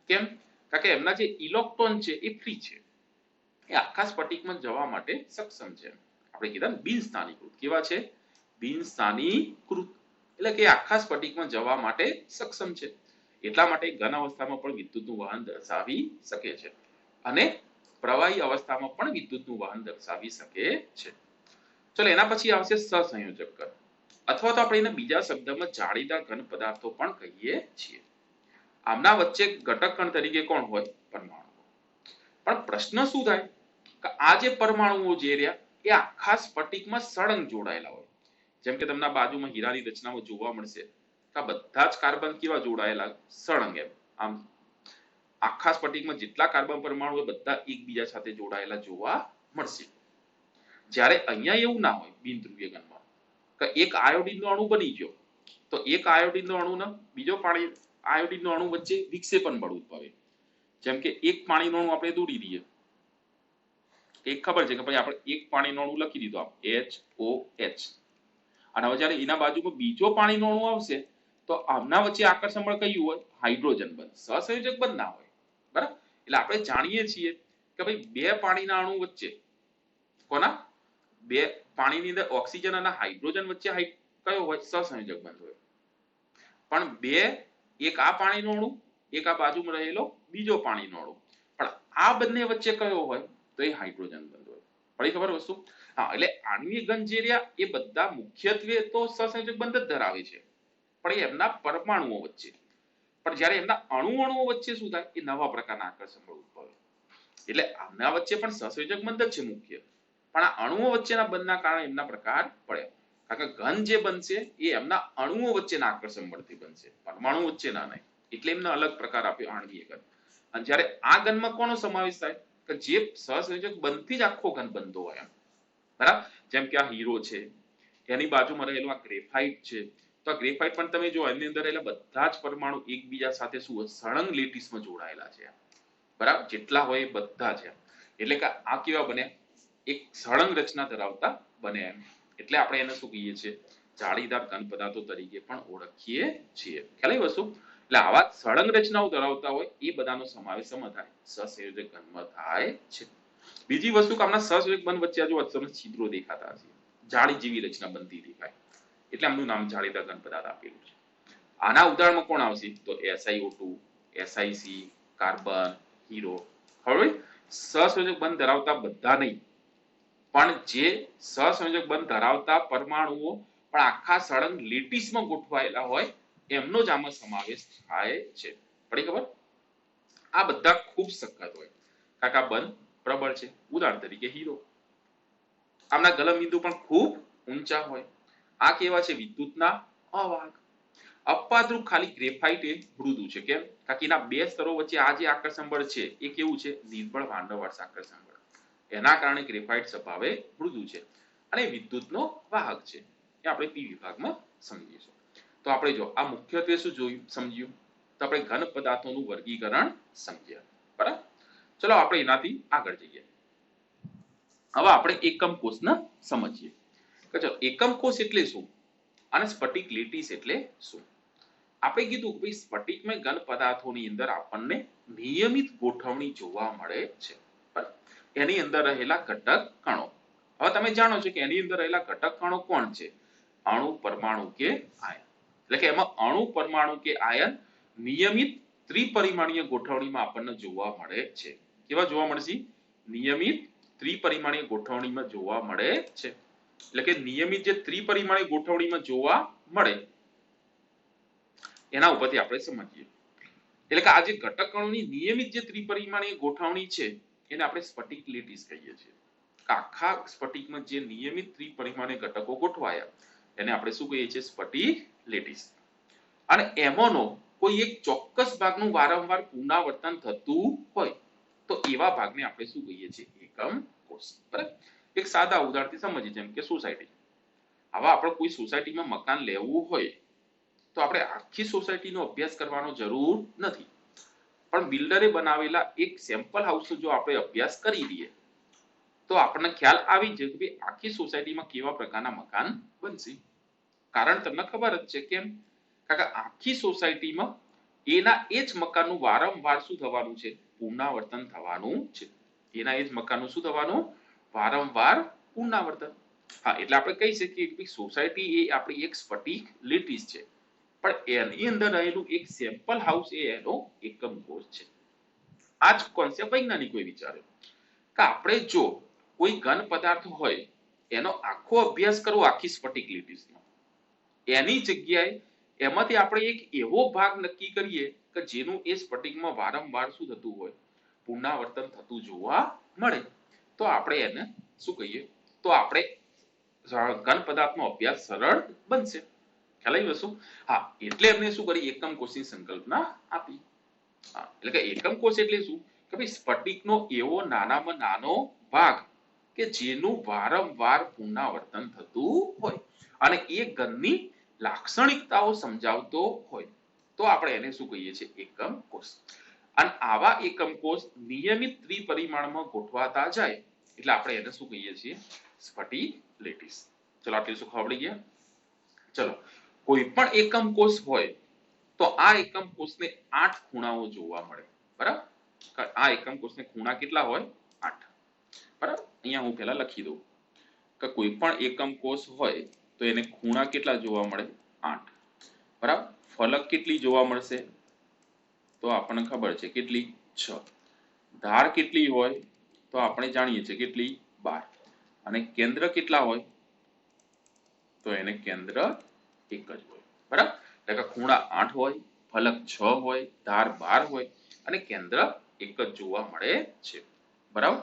કેમ? કારણ કે એમના જે ઇલેક્ટ્રોન છે એ ફ્રી છે, એ આખા સ્ફટિકમાં જવા માટે સક્ષમ છે. આપણે કીધા ને બિન સ્થાનીકૃત. કેવા છે? બિન સ્થાનીકૃત એટલે કે આખા સ્ફટિકમાં જવા માટે સક્ષમ છે. એટલા માટે ઘન અવસ્થામાં પણ વિદ્યુતનું વહન દર્શાવી શકે છે અને પ્રવાહી અવસ્થામાં પણ વિદ્યુતનું વહન દર્શાવી શકે છે. ચલો એના પછી આવશે સહસંયોજક ઘન, અથવા તો આપણે એને બીજા શબ્દમાં જાળીદાર ઘન પદાર્થો પણ કહીએ છીએ. આમના વચ્ચે ઘટક કણ તરીકે કોણ હોય? પરમાણુ. પણ પ્રશ્ન શું થાય કે આ જે પરમાણુઓ જે રહ્યા એ આખા સ્ફટિકમાં સળંગ જોડાયેલા હોય. જેમ કે તમને બાજુમાં હીરાની રચનામાં જોવા મળશે કે બધા જ કાર્બન કેવા જોડાયેલા? સળંગ. એમ આમ આખા સ્ફટિકમાં જેટલા કાર્બન પરમાણુ બધા એકબીજા સાથે જોડાયેલા જોવા મળશે. જ્યારે અહીંયા એવું ના હોય બિન ધ્રુવીય ઘનમાં, કે એક આયોડિનનો અણુ બની ગયો તો એક આયોડિનનો અણુને બીજો પાણી આયોડિનનો અણુ વચ્ચે વિક્ષેપણ બળ ઉદ્ભવે. જેમ કે એક પાણીનો અણુ આપણે દોરી દઈએ, એક ખબર છે કે ભાઈ આપણે એક પાણીનો અણુ લખી દીધો આમ HOH, અને હવે જ્યારે એના બાજુમાં બીજો પાણીનો અણુ આવશે તો આમના વચ્ચે આકર્ષણ બળ કયું હોય? હાઇડ્રોજન બંધ. સહસંયોજક બંધ ના હોય, બરાબર? એટલે આપણે જાણીએ છીએ કે ભાઈ બે પાણીના અણુ વચ્ચે કોના? બે પાણીની અંદર ઓક્સિજન અને હાઇડ્રોજન વચ્ચે કયો હોય? સહસંયોજક બંધ હોય. પણ બે, એક આ પાણીનો અણુ, એક આ બાજુમાં રહેલો બીજો પાણીનો અણુ, પણ આ બંને વચ્ચે કયો હોય? તો એ હાઇડ્રોજન બંધ હોય. પડી ખબર વસ્તુ? હા, એટલે આણ્વિક ઘન જે રહ્યા એ બધા મુખ્યત્વે તો સહસંયોજક બંધ જ ધરાવે છે, પણ એમના પરમાણુઓ વચ્ચે. પણ જ્યારે એમના અણુઓ વચ્ચે શું થાય? એ નવા પ્રકારના આકર્ષણ બળ ઉદ્ભવે. એટલે આમના વચ્ચે પણ સહસંયોજક બંધ જ છે મુખ્ય, પણ આ અણુઓ વચ્ચેના બંધના કારણે એમના પ્રકાર પડે. કારણ કે ઘન જે બનશે એ એમના અણુઓ વચ્ચેના આકર્ષણ બળથી બનશે, પરમાણુ વચ્ચેના નહીં. એટલે એમને અલગ પ્રકાર આપ્યો આણ્વીય ઘન. અને જ્યારે આ ઘનમાં કોનો સમાવેશ થાય? કે જે સહસંયોજક બંધથી જ આખો ઘન બનતો હોય એમ, બરાબર? જેમ કે આ હીરો છે, એની બાજુમાં રહેલો આ ગ્રેફાઇટ છે, તો આ ગ્રેફાઇટ પણ તમે જો એની અંદર રહેલા બધા જ પરમાણુ એકબીજા સાથે શું હોય? સળંગ લેટીસમાં જોડાયેલા છે, બરાબર? જેટલા હોય એ બધા છે. એટલે કે આ કેવા બને? એક સળંગ રચના ધરાવતા બને એમ. એટલે આપણે એને શું કહીએ છીએ? જાળીદાર ઘન પદાર્થો તરીકે પણ ઓળખીએ છીએ. ખ્યાલ આવી વસ્તુ? એટલે આવા સળંગ રચનાઓ ધરાવતા હોય એ બધાનો સમાવેશ થાય સહસંયોજક ઘનમાં થાય છે. બીજી વસ્તુ કે આમના સહસંયોજક બંધ વચ્ચે જો તમને છિદ્રો દેખાતા હશે, જાળી જેવી રચના બનતી દેખાય, એટલે આમનું નામ જાળીદાર ઘન પદાર્થ આપેલું છે. આના ઉદાહરણમાં કોણ આવશે? તો SiO2, SiC, કાર્બન, હીરો. હવે સહસંયોજક બંધ ધરાવતા બધા નહીં, પણ જે સહસંયોજક બંધ ધરાવતા પરમાણુઓ પણ આખા સળંગ લેટીસમાં ગોઠવાયેલા હોય એમનો જ આમાં સમાવેશ થાય છે. પડી ખબર? આ બધા ખૂબ સખત હોય કાકા બંધ પ્રબળ છે. ઉદાહરણ તરીકે હીરો, આમના ગલનબિંદુ પણ ખૂબ ઊંચા હોય. આ કેવા છે? વિદ્યુતના અવાહક. અપવાદરૂપ ખાલી ગ્રેફાઇટ એ મૃદુ છે. કેમ? કારણ કે એના બે સ્તરો વચ્ચે આ જે આકર્ષણ બળ છે એ કેવું છે? નિર્બળ વાંડરવાળા આકર્ષણ બળ. એના કારણે ગ્રેફાઇટ સ્વભાવે મૃદુ છે અને વિદ્યુતનો વાહક છે. એ આપણે પી વિભાગમાં સમજીશું. તો આપણે જો આ મુખ્યત્વે શું જોયું સમજ્યું, તો આપણે ઘન પદાર્થોનું વર્ગીકરણ સમજ્યા. બરાબર? ચલો આપણે એનાથી આગળ જઈએ. હવે આપણે એકમ કોષને સમજીએ. ચલો એકમ કોષ એટલે શું અને સ્ફટિક લેટીસ એટલે શું? આપણે કીધું કે ભાઈ સ્ફટિકમય ઘન પદાર્થોની અંદર આપણને નિયમિત ગોઠવણી જોવા મળે છે. એની અંદર રહેલા ઘટક કણો. હવે તમે જાણો છો કે એની અંદર રહેલા ઘટક કણો કોણ છે? અણુ, પરમાણુ કે આયન. એટલે કે એમાં અણુ, પરમાણુ કે આયન નિયમિત ત્રિપરિમાણીય ગોઠવણીમાં આપણને જોવા મળે છે. કેવા જોવા મળશે? નિયમિત ત્રિપરિમાણીય ગોઠવણીમાં જોવા મળે છે. એટલે કે નિયમિત જે ત્રિપરિમાણીય ગોઠવણીમાં જોવા મળે એના ઉપરથી આપણે સમજીએ. એટલે કે આ જે ઘટક કણોની નિયમિત જે ત્રિપરિમાણીય ગોઠવણી છે એને આપણે સ્ફટિક લેટીસ કહીએ છીએ. આખા સ્ફટિકમાં જે નિયમિત ત્રિપરિમાણીય ઘટકો ગોઠવાયા એને આપણે શું કહીએ છીએ? સ્ફટિક લેટીસ. અને એમાંનો કોઈ એક ચોક્કસ ભાગનું વારંવાર પુનરાવર્તન થતું હોય તો એવા ભાગને આપણે શું કહીએ છીએ? એકમ કોષ. બરાબર? એક સાદા ઉદાહરણથી સમજીએ, જેમ કે સોસાયટી. હવે આપણે કોઈ સોસાયટીમાં મકાન લેવું હોય તો આપણે આખી સોસાયટીનો અભ્યાસ કરવાનો જરૂર નથી, પણ બિલ્ડરે બનાવેલા એક સેમ્પલ હાઉસનો જો આપણે અભ્યાસ કરી લઈએ તો આપણને ખ્યાલ આવી જાય કે આખી સોસાયટીમાં કેવા પ્રકારના મકાન બનશે. કારણ તમને ખબર જ છે. કેમ? કારણ કે આખી સોસાયટીમાં એના એ જ મકાનનું વારંવાર શું થવાનું છે? પુનરાવર્તન થવાનું છે. એના એ જ મકાનનું શું થવાનું? વારંવાર પુનરાવર્તન. હા, એટલે આપણે કહી શકીએ કે સોસાયટી એ આપણી એક સ્ફટિક લેટીસ છે, પણ એની અંદર રહેલું એક સેમ્પલ હાઉસ એ એનો એકમ કોષ છે. આ જ કોન્સેપ્ટ વૈજ્ઞાનિકોએ વિચાર્યો કે આપણે જો કોઈ ઘન પદાર્થ હોય એનો આખો અભ્યાસ કરવો આખી સ્ફટિક લેટીસનો, એની જગ્યાએ એમાંથી આપણે એક એવો ભાગ નક્કી કરીએ કે જેનું એ સ્ફટિકમાં વારંવાર શું થતું હોય? પુનરાવર્તન થતું જોવા મળે, તો આપણે એને શું કહીએ? તો આપણે ઘન પદાર્થનો અભ્યાસ સરળ બનશે. ખ્યાલ આવી વસ્તુ? હા, એટલે એમને શું કરી? એકમ કોષની સંકલ્પના આપી. એટલે કે એકમ કોષ એટલે શું? કે ભાઈ સ્ફટિકનો એવો નાનામાં નાનો ભાગ કે જેનું વારંવાર પુનરાવર્તન થતું હોય અને એ ઘનની લાક્ષણિકતાઓ સમજાવતો હોય તો આપણે એને શું કહીએ છીએ? એકમ કોષ. અને આવા એકમ કોષ નિયમિત ત્રિપરિમાણમાં ગોઠવાતા જાય એટલે આપણે એને શું કહીએ છીએ? સ્ફટિક લેટીસ. ચલો આટલી શું ખબર પડી ગયા? ચલો કોઈ પણ એકમ કોષ હોય તો આ એકમ કોષને 8 ખૂણાઓ જોવા મળે. બરાબર? આ એકમ કોષને ખૂણા કેટલા હોય? 8. બરાબર? અહીંયા હું પહેલા લખી દઉં કે કોઈ પણ એકમ કોષ હોય તો એને ખૂણા કેટલા જોવા મળે? 8. બરાબર? ફલક કેટલી જોવા મળશે? તો આપણને ખબર છે કેટલી? 6. ધાર કેટલી હોય? તો આપણે જાણીએ છીએ કેટલી? 12. અને કેન્દ્ર કેટલા હોય? તો એને કેન્દ્ર એક જ હોય. બરાબર? એટલે કે ખૂણા 8 હોય, ફલક 6 હોય, ધાર 12 હોય અને કેન્દ્ર એક જ જોવા મળે છે. બરાબર?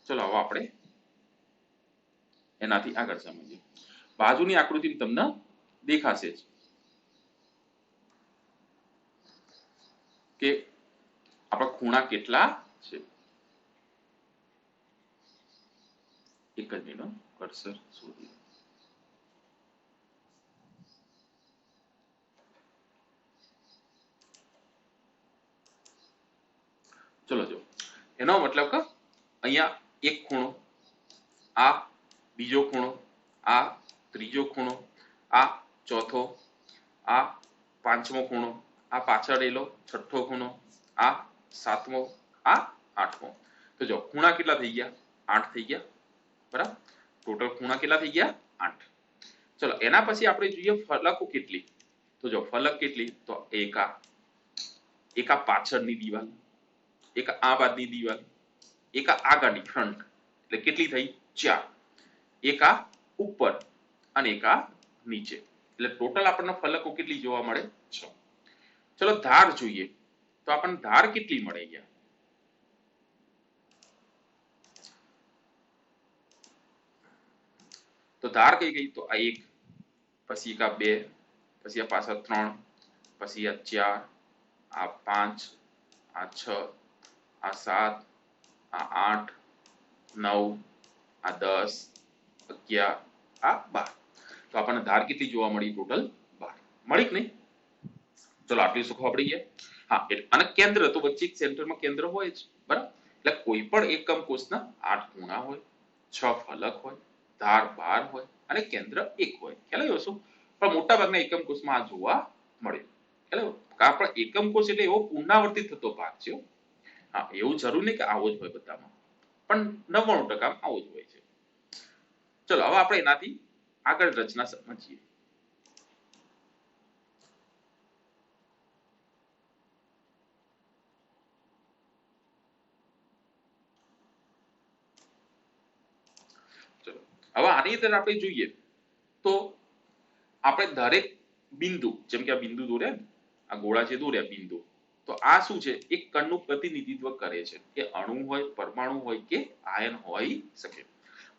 ચલો હવે આપણે એનાથી આગળ સમજીએ. બાજુની આકૃતિ તમને દેખાશે જ કે આપણા ખૂણા કેટલા છે. એક જ મિનિટ, કર્સર શોધી. ચલો જો એનો મતલબ કે અહીંયા એક ખૂણો, આ બીજો ખૂણો, આ ત્રીજો ખૂણો, આ ચોથો, આ પાંચમો ખૂણો, આ પાછળ રહેલો છઠ્ઠો ખૂણો, આ સાતમો, આ આઠમો. તો જો ખૂણા કેટલા થઈ ગયા? 8 થઈ ગયા. બરાબર? ટોટલ ખૂણા કેટલા થઈ ગયા? 8. ચલો એના પછી આપણે જોઈએ ફલકો કેટલી. તો જો ફલક કેટલી? તો એક આ પાછળની દીવાલ, એક આ બાજુની દીવાલ, એક આ આગળની ફ્રન્ટ એટલે કેટલી થઈ 4, એક આ ઉપર અને એક આ નીચે એટલે ટોટલ આપણને ફલકો કેટલી જોવા મળે 6. ચલો ધાર જોઈએ તો આપણને ધાર કેટલી મળે અહીંયા તો ધાર કઈ ગઈ તો આ 1 પછી આ 2 પછી આ પાછા 3 પછી આ 4 આ 5 આ 6 આ 7 આ 8 9 આ 10 11 આ 12 તો આપણને ધાર કેટલી જોવા મળી ટોટલ 12 મળી કે નહીં ચલો આટલી શું ખબર પડી ગયા હા અને કેન્દ્ર તો વચ્ચે સેન્ટરમાં કેન્દ્ર હોય જ બરાબર એટલે કોઈ પણ એકમ કોષના 8 ખૂણા હોય 6 ફલક હોય ધાર 12 હોય અને કેન્દ્ર 1 હોય ખ્યાલ આવ્યો શું પણ મોટા ભાગના એકમ કોષમાં આ જોવા મળે ખ્યાલ આવ્યો પણ એકમ કોષ એટલે એવો પુનરાવર્તિત થતો ભાગ છે હા એવું જરૂર નહીં કે આવો જ હોય બધામાં પણ 99% આવો જ હોય છે ચલો હવે આપણે એનાથી આગળ રચના સમજીએ હવે આની અંદર આપણે જોઈએ તો આપણે દરેક બિંદુ જેમ કે આ બિંદુ દોર્યા આ ગોળા જે દોર્યા બિંદુ તો આ શું છે એક કણનું પ્રતિનિધિત્વ કરે છે કે અણુ હોય પરમાણુ હોય કે આયન હોઈ શકે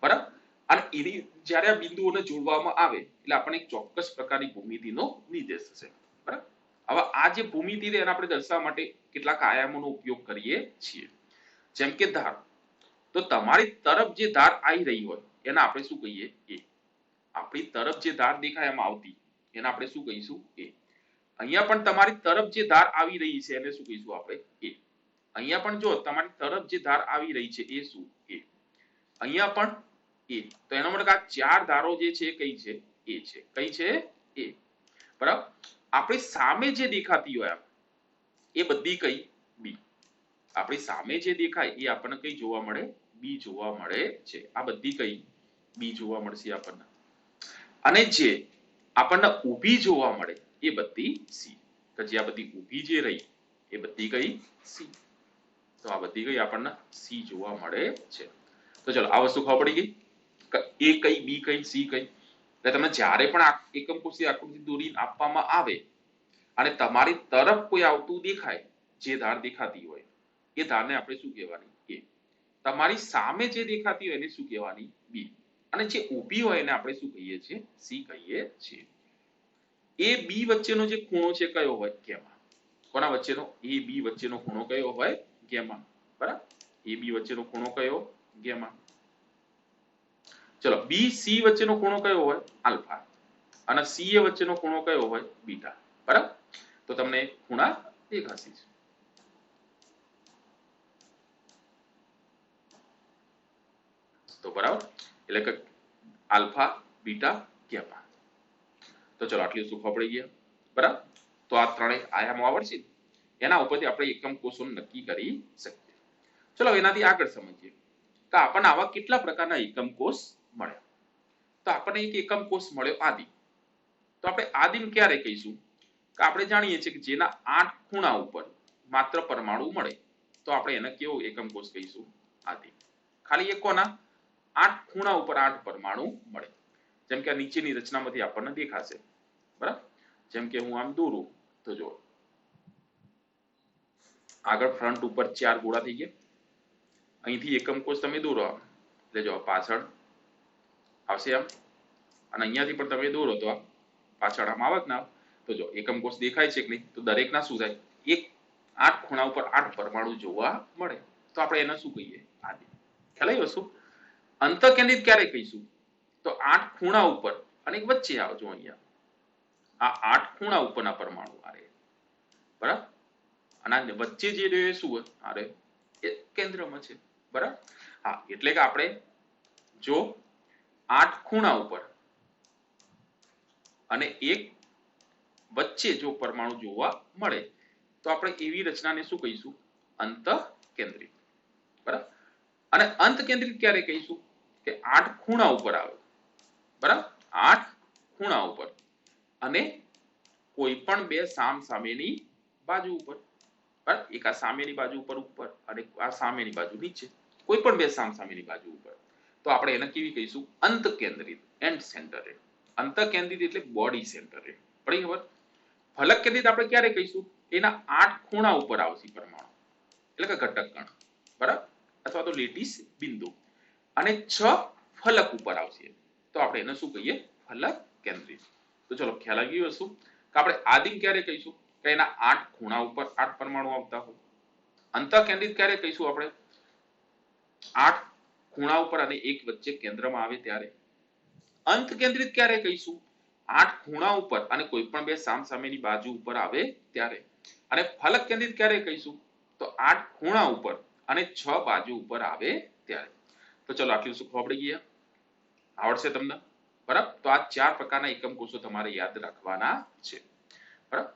બરાબર અને એની જ્યારે આ બિંદુઓને જોડવામાં આવે એટલે આપણને એક ચોક્કસ પ્રકારની ભૂમિતિનો નિર્દેશ થશે બરાબર હવે આ જે ભૂમિતિ છે એને આપણે દર્શાવવા માટે કેટલાક આયામોનો ઉપયોગ કરીએ છીએ જેમ કે ધાર તો તમારી તરફ જે ધાર આવી રહી હોય એને આપણે શું કહીએ એ આપણી તરફ જે ધાર દેખાય એમ આવતી એને આપણે શું કહીશું એ અહીંયા પણ તમારી તરફ જે ધાર આવી રહી છે એને શું કહીશું આપણે એ અહીંયા પણ જો તમારી તરફ જે ધાર આવી રહી છે એ શું એ અહીંયા પણ એ તો એનો મતલબ આ 4 ધારો જે છે કઈ છે એ છે કઈ છે એ બરાબર આપણી સામે જે દેખાતી હોય એ બધી કઈ બી આપણી સામે જે દેખાય એ આપણને કઈ જોવા મળે બી જોવા મળે છે આ બધી કઈ બી જોવા મળશે આપણને અને જે આપણને ઊભી જોવા મળે એ બધી સી તો જે આ બધી ઊભી જે રહી એ બધી કઈ સી તો આ બધી કઈ આપણને સી જોવા મળે છે તો ચલો આ વસ્તુ ખબર પડી ગઈ એ કઈ બી કઈ સી કઈ એટલે તમે જ્યારે પણ એકમ કોષીય આકૃતિ દોરીને આપવામાં આવે અને તમારી તરફ કોઈ આવતું દેખાય જે ધાર દેખાતી હોય એ ધારને આપણે શું કહેવાની એ તમારી સામે જે દેખાતી હોય એને શું કહેવાની બી અને જે ઊભી હોય એને આપણે શું કહીએ છીએ સી કહીએ છીએ એ બી વચ્ચેનો જે ખૂણો છે કયો હોય ગેમા કોના વચ્ચેનો એ બી વચ્ચેનો ખૂણો કયો હોય ગેમા બરાબર એ બી વચ્ચેનો ખૂણો કયો ગેમા ચલો બી સી વચ્ચેનો ખૂણો કયો હોય આલ્ફા અને સી એ વચ્ચેનો ખૂણો કયો હોય બીટા બરાબર તો તમને ખૂણા દેખાશે તો બરાબર એટલે કે આલ્ફા બીટા ગેમા તો ચલો આટલી શું ખબર પડી ગયા બરાબર તો આ ત્રણેય આયામો આવડશે એના ઉપરથી આપણે એકમ કોષો નક્કી કરી શકીએ ચલો એનાથી આગળ સમજીએ તો આપણને આવા કેટલા પ્રકારના એકમ કોષ મળે તો આપણને એક એકમ કોષ મળ્યો આદિ તો આપણે આદિને ક્યારે કહીશું કે આપણે જાણીએ છીએ કે જેના 8 ખૂણા ઉપર માત્ર પરમાણુ મળે તો આપણે એને કેવો એકમ કોષ કહીશું આદિ ખાલી એક કોના 8 ખૂણા ઉપર 8 પરમાણુ મળે જેમ કે આ નીચેની રચનામાંથી આપણને દેખાશે બરાબર જેમ કે હું આમ દોરું તો જો આગળ ફ્રન્ટ ઉપર 4 ગોળા થઈ ગયા અહીંથી એકમ કોષ તમે દોરો આમ એટલે જો પાછળ આવશે આમ અને અહીંયાથી પણ તમે દોરો તો આ પાછળ આમ આવે ના તો જો એકમ કોષ દેખાય છે કે નહીં તો દરેકના શું થાય એક 8 ખૂણા ઉપર 8 પરમાણુ જોવા મળે તો આપણે એને શું કહીએ આદિ ખ્યાલ આવ્યો શું અંતઃકેન્દ્રિત ક્યારે કહીશું તો 8 ખૂણા ઉપર અને એક વચ્ચે આવજો અહીંયા આ 8 ખૂણા ઉપરના પરમાણુ આ રે બરાબર અને વચ્ચે જે રહે શું હોય આ રે એ કેન્દ્રમાં છે બરાબર હા એટલે કે આપણે જો 8 ખૂણા ઉપર અને એક વચ્ચે જો પરમાણુ જોવા મળે તો આપણે એવી રચનાને શું કહીશું અંતઃકેન્દ્રિત બરાબર અને અંતકેન્દ્રિત ક્યારે કહીશું કે 8 ખૂણા ઉપર આવે બરાબર 8 ખૂણા ઉપર અને કોઈ પણ બે સામેની બાજુ ઉપર બરાબર એક આ સામેની બાજુ ઉપર અને આ સામેની બાજુ નીચે કોઈ પણ બે સામસામેની બાજુ ઉપર, તો આપણે એને કેવી કહીશું? અંત કેન્દ્રિત, એન્ડ સેન્ટરેડ. અંત કેન્દ્રિત એટલે બોડી સેન્ટરેડ. પડી ખબર? ફલક કેન્દ્રિત આપણે ક્યારે કહીશું? એના 8 ખૂણા ઉપર આવશે પરમાણુ, એટલે કે ઘટક કણ, બરાબર, અથવા તો લેટીસ બિંદુ, અને 6 ફલક ઉપર આવશે, તો આપણે એને શું કહીએ? ફલક કેન્દ્રિત. તો ચલો ખ્યાલ આવી ગયો શું કે આપણે આદિમ ક્યારે કહીશું? કે એના 8 ખૂણા ઉપર 8 પરમાણુ આવતા હોય. અંત કેન્દ્રિત ક્યારે કહીશું આપણે? 8 ખૂણા ઉપર અને એક વચ્ચે કેન્દ્રમાં આવે ત્યારે. અંત કેન્દ્રિત ક્યારે કહીશું? 8 ખૂણા ઉપર અને કોઈ પણ બે સામસામેની બાજુ ઉપર આવે ત્યારે. અને ફલક કેન્દ્રિત ક્યારે કહીશું? તો 8 ખૂણા ઉપર અને 6 બાજુ ઉપર આવે ત્યારે. તો ચલો આટલું શું ખબર પડી ગયા? આવડશે તમને? બરાબર. તો આ 4 પ્રકારના એકમ કોષો તમારે યાદ રાખવાના છે. બરાબર.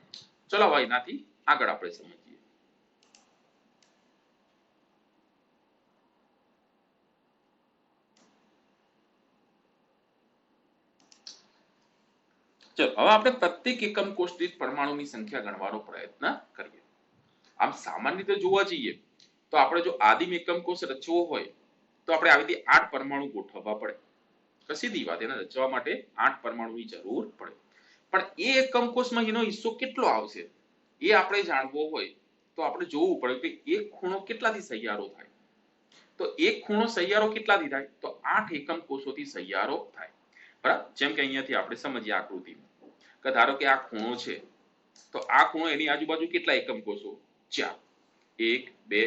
ચલો હવે એનાથી આગળ આપણે સમજીએ. ચલો હવે આપણે પ્રત્યેક એકમ કોષ દીઠ પરમાણુની સંખ્યા ગણવાનો પ્રયત્ન કરીએ. આમ સામાન્ય રીતે જોવા જઈએ તો આપણે જો આદિમ એકમ કોષ રચવો હોય તો આપણે આવી રીતે 8 પરમાણુ ગોઠવવા પડે. તો સીધી વાત, એને રચવા માટે 8 પરમાણુની જરૂર પડે. પણ એ એકમ કોષમાં એનો હિસ્સો કેટલો આવશે એ આપણે જાણવો હોય તો આપણે જોવું પડે કે એક ખૂણો કેટલાથી સૈયારો થાય. તો એક ખૂણો સૈયારો કેટલાથી થાય? તો 8 એકમ કોષોથી સૈયારો થાય. બરાબર. જેમ કે અહીંયાથી આપણે સમજીએ આકૃતિમાં કે ધારો કે આ ખૂણો છે, તો આ ખૂણો એની આજુબાજુ કેટલા એકમ કોષો? 4. 1 2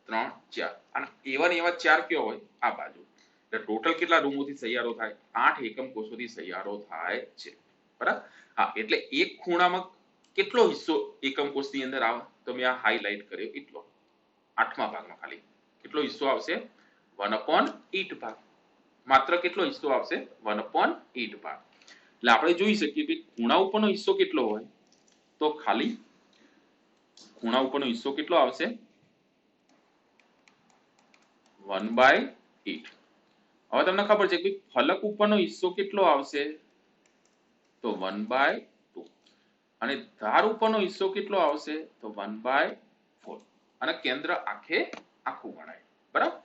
3 4, અને એવા ને એવા 4 કયો હોય? આ બાજુ. એટલે ટોટલ કેટલા રૂમોથી સૈયારો થાય? 8 એકમ કોષોથી સૈયારો થાય છે. બરાબર. હા, એટલે એક ખૂણામાં કેટલો હિસ્સો એકમ કોષની અંદર આવે? તો મેં આ હાઇલાઇટ કર્યો એટલો, 8મા ભાગમાં ખાલી કેટલો હિસ્સો આવશે? 1/8 ભાગ. માત્ર કેટલો હિસ્સો આવશે? 1/8 ભાગ. એટલે આપણે જોઈ શકીએ કે ખૂણા ઉપરનો હિસ્સો કેટલો હોય? તો ખાલી ખૂણા ઉપરનો હિસ્સો કેટલો આવશે? 1/8. હવે તમને ખબર છે કે ફલક ઉપરનો હિસ્સો કેટલો આવશે? તો 1/2. અને ધાર ઉપરનો હિસ્સો કેટલો આવશે? તો 1/4. અને કેન્દ્ર આખું ગણાય. બરાબર.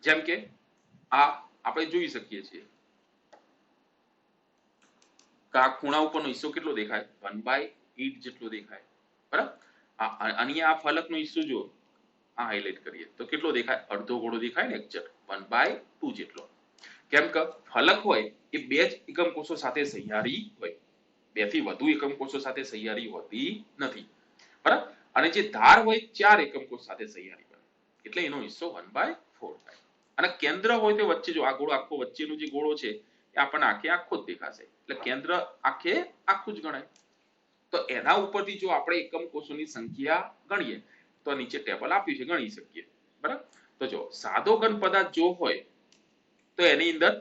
જેમ કે આ આપણે જોઈ શકીએ છીએ કે આ ખૂણા ઉપરનો હિસ્સો કેટલો દેખાય? 1/8 જેટલો દેખાય. બરાબર. અહીંયા આ ફલકનો હિસ્સો જો આ હાઇલાઇટ કરીએ તો કેટલો દેખાય? અડધો ગોળો દેખાય ને, એક્ઝેક્ટ 1/2 જેટલો. કેમ કે ફલક હોય એ બે જ એકમ કોષો સાથે સહિયારી હોય, બે થી વધુ એકમ કોષો સાથે સહિયારી હોતી નથી. બરાબર. અને જે ધાર હોય 4 એકમ કોષ સાથે સહિયારી બને, એટલે એનો હિસ્સો 1/4 થાય. અને કેન્દ્ર હોય તો વચ્ચે જો આ ગોળો આખો વચ્ચેનો જે ગોળો છે એ આપણને આખો જ દેખાશે, એટલે કેન્દ્ર આખું જ ગણાય. તો એના ઉપરથી જો આપણે એકમ કોષોની સંખ્યા ગણીએ તો નીચે ટેબલ આપ્યું છે, ગણી શકીએ. બરાબર. તો જો સાદો ઘન પદાર્થ જો હોય તો એની અંદર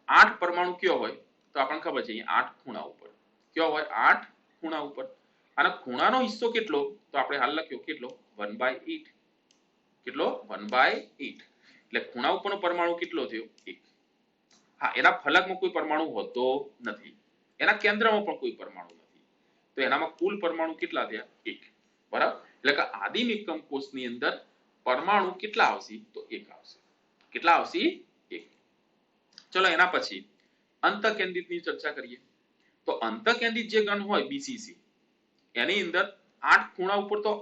8 પરમાણુ કયો હોય? તો આપણને ખબર છે અહીંયા 8 ખૂણા ઉપર કયો હોય? 8 ખૂણા ઉપર. અને ખૂણાનો હિસ્સો કેટલો? તો આપણે હાલ લખ્યો કેટલો? 1/8. કેટલો? 1/8. એટલે ખૂણા ઉપરનો પરમાણુ કેટલો થયો? 1. હા, એના ફલકમાં કોઈ પરમાણુ હોતો નથી, એના કેન્દ્રમાં પણ કોઈ પરમાણુ નથી, તો એનામાં કુલ પરમાણુ કેટલા થયા? 1. બરાબર. એટલે કે આદિમ એકમ કોષની અંદર પરમાણુ કેટલા આવશે? તો 1 આવશે. કેટલા આવશે? 1. ચલો એના પછી અંતકેન્દ્રિતની ચર્ચા કરીએ. તો અંતકેન્દ્રિત જે ગણ હોય બીસીસી, એની અંદર 8 ખૂણા ઉપર તો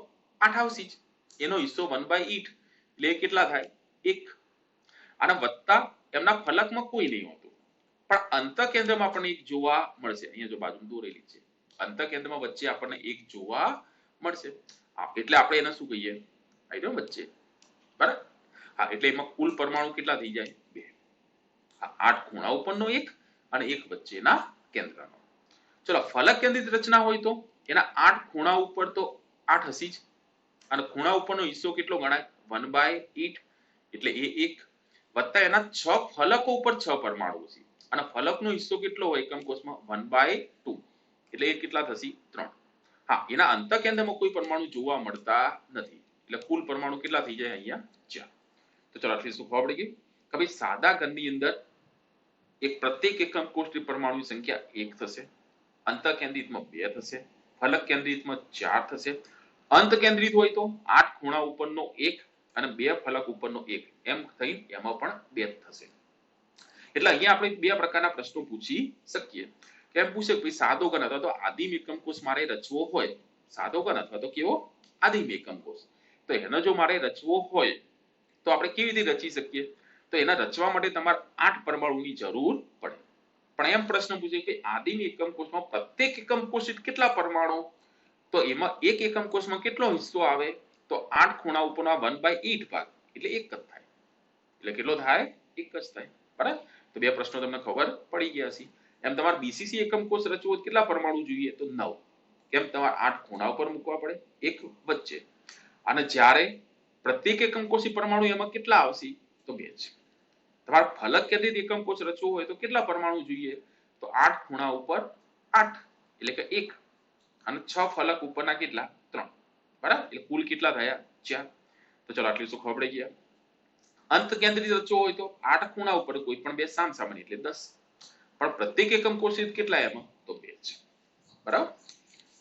8 આવશે જ, એનો હિસ્સો 1/8, એટલે કેટલા થાય? 1. અને વત્તા એમના ફલકમાં કોઈ નહીં હોતું, પણ અંતકેન્દ્રમાં આપણને એક જોવા મળશે. અહીંયા જો બાજુ દોરેલી છે, અંતકેન્દ્રમાં વચ્ચે આપણને એક જોવા મળશે. એટલે આપણે એને શું કહીએ? આઈડિયો વચ્ચે. બરાબર. હા, એટલે એમાં કુલ પરમાણુ કેટલા થઈ જાય? 2. 8 ખૂણા ઉપરનો એક અને એક વચ્ચેના કેન્દ્રનો. ચલો ફલક કેન્દ્રિત રચના હોય તો એના 8 ખૂણા ઉપર તો 8 હશે જ, અને ખૂણા ઉપરનો હિસ્સો કેટલો ગણાય? 1/8, એટલે એ 1, વત્તા એના 6 ફલકો ઉપર 6 પરમાણુ છે, અને ફલકનો હિસ્સો કેટલો હોય એકમ કોષમાં? 1/2, એટલે એ કેટલા થશે? 3. હા, એના અંતકેન્દ્રમાં કોઈ પરમાણુ જોવા મળતા નથી, એટલે કુલ પરમાણુ કેટલા થઈ જાય? અહીંયા 4. તો ચલો આટલી શું ખબર પડી ગઈ કે ભાઈ સાદા ઘનની અંદર એક પ્રત્યેક એકમ કોષની પરમાણુની સંખ્યા 1 થશે, અંતકેન્દ્રિતમાં 2 થશે, ફલક કેન્દ્રિતમાં 4 થશે. અંત કેન્દ્રિત હોય તો 8 ખૂણા ઉપરનો 1 અને 2 ફલક ઉપરનો 1 એમ થઈ એમાં પણ 2 થશે. એટલે અહીંયા આપણે બે પ્રકારના પ્રશ્નો પૂછી શકીએ. કેમ પૂછે કે સાદો ઘન અથવા તો આદિમ એકમ કોષ મારે રચવો હોય, સાદો ઘન અથવા તો કેવો આદિમ એકમ કોષ, તો એનો જો મારે રચવો હોય તો આપણે કેવી રીતે રચી શકીએ? તો એના રચવા માટે તમારે 8 પરમાણુની જરૂર પડે. પણ એમ પ્રશ્ન પૂછે કે આદિમ એકમ કોષમાં પ્રત્યેક એકમ કોષ કેટલા પરમાણુ? તો એમાં એક એકમ કોષમાં કેટલો હિસ્સો આવે? તો 8 ખૂણા ઉપરના 1/8 ભાગ એટલે 1 જ થાય. એટલે કેટલો થાય? 1 જ થાય. બરાબર? તો બે પ્રશ્નો તમને ખબર પડી ગયા છે. એમ તમારે બીસીસી એકમ કોષ રચવો કેટલા પરમાણુ જોઈએ? તો 9. કેમ? તમારે 8 ખૂણા ઉપર મૂકવા પડે, એક વચ્ચે. અને જ્યારે પ્રત્યેક એકમ કોષી પરમાણુ એમાં કેટલા આવશે? તો 2 છે. તમારે ફલક કેન્દ્રિત એકમ કોષ રચવો હોય તો કેટલા પરમાણુ જોઈએ? તો 8 ખૂણા ઉપર 8 એટલે કે 1 અને 6 ફલક ઉપરના કેટલા? 3. બરાબર? એટલે કુલ કેટલા થયા? 4. તો ચલો આટલી વસ્તુ ખબર પડી ગયા. અંત કેન્દ્રિત રચવો હોય તો 8 ખૂણા ઉપર કોઈ પણ બે સામસામે એટલે 10. પણ પ્રત્યેક એકમ કોષ કેટલા એમાં? તો 2 છે. બરાબર?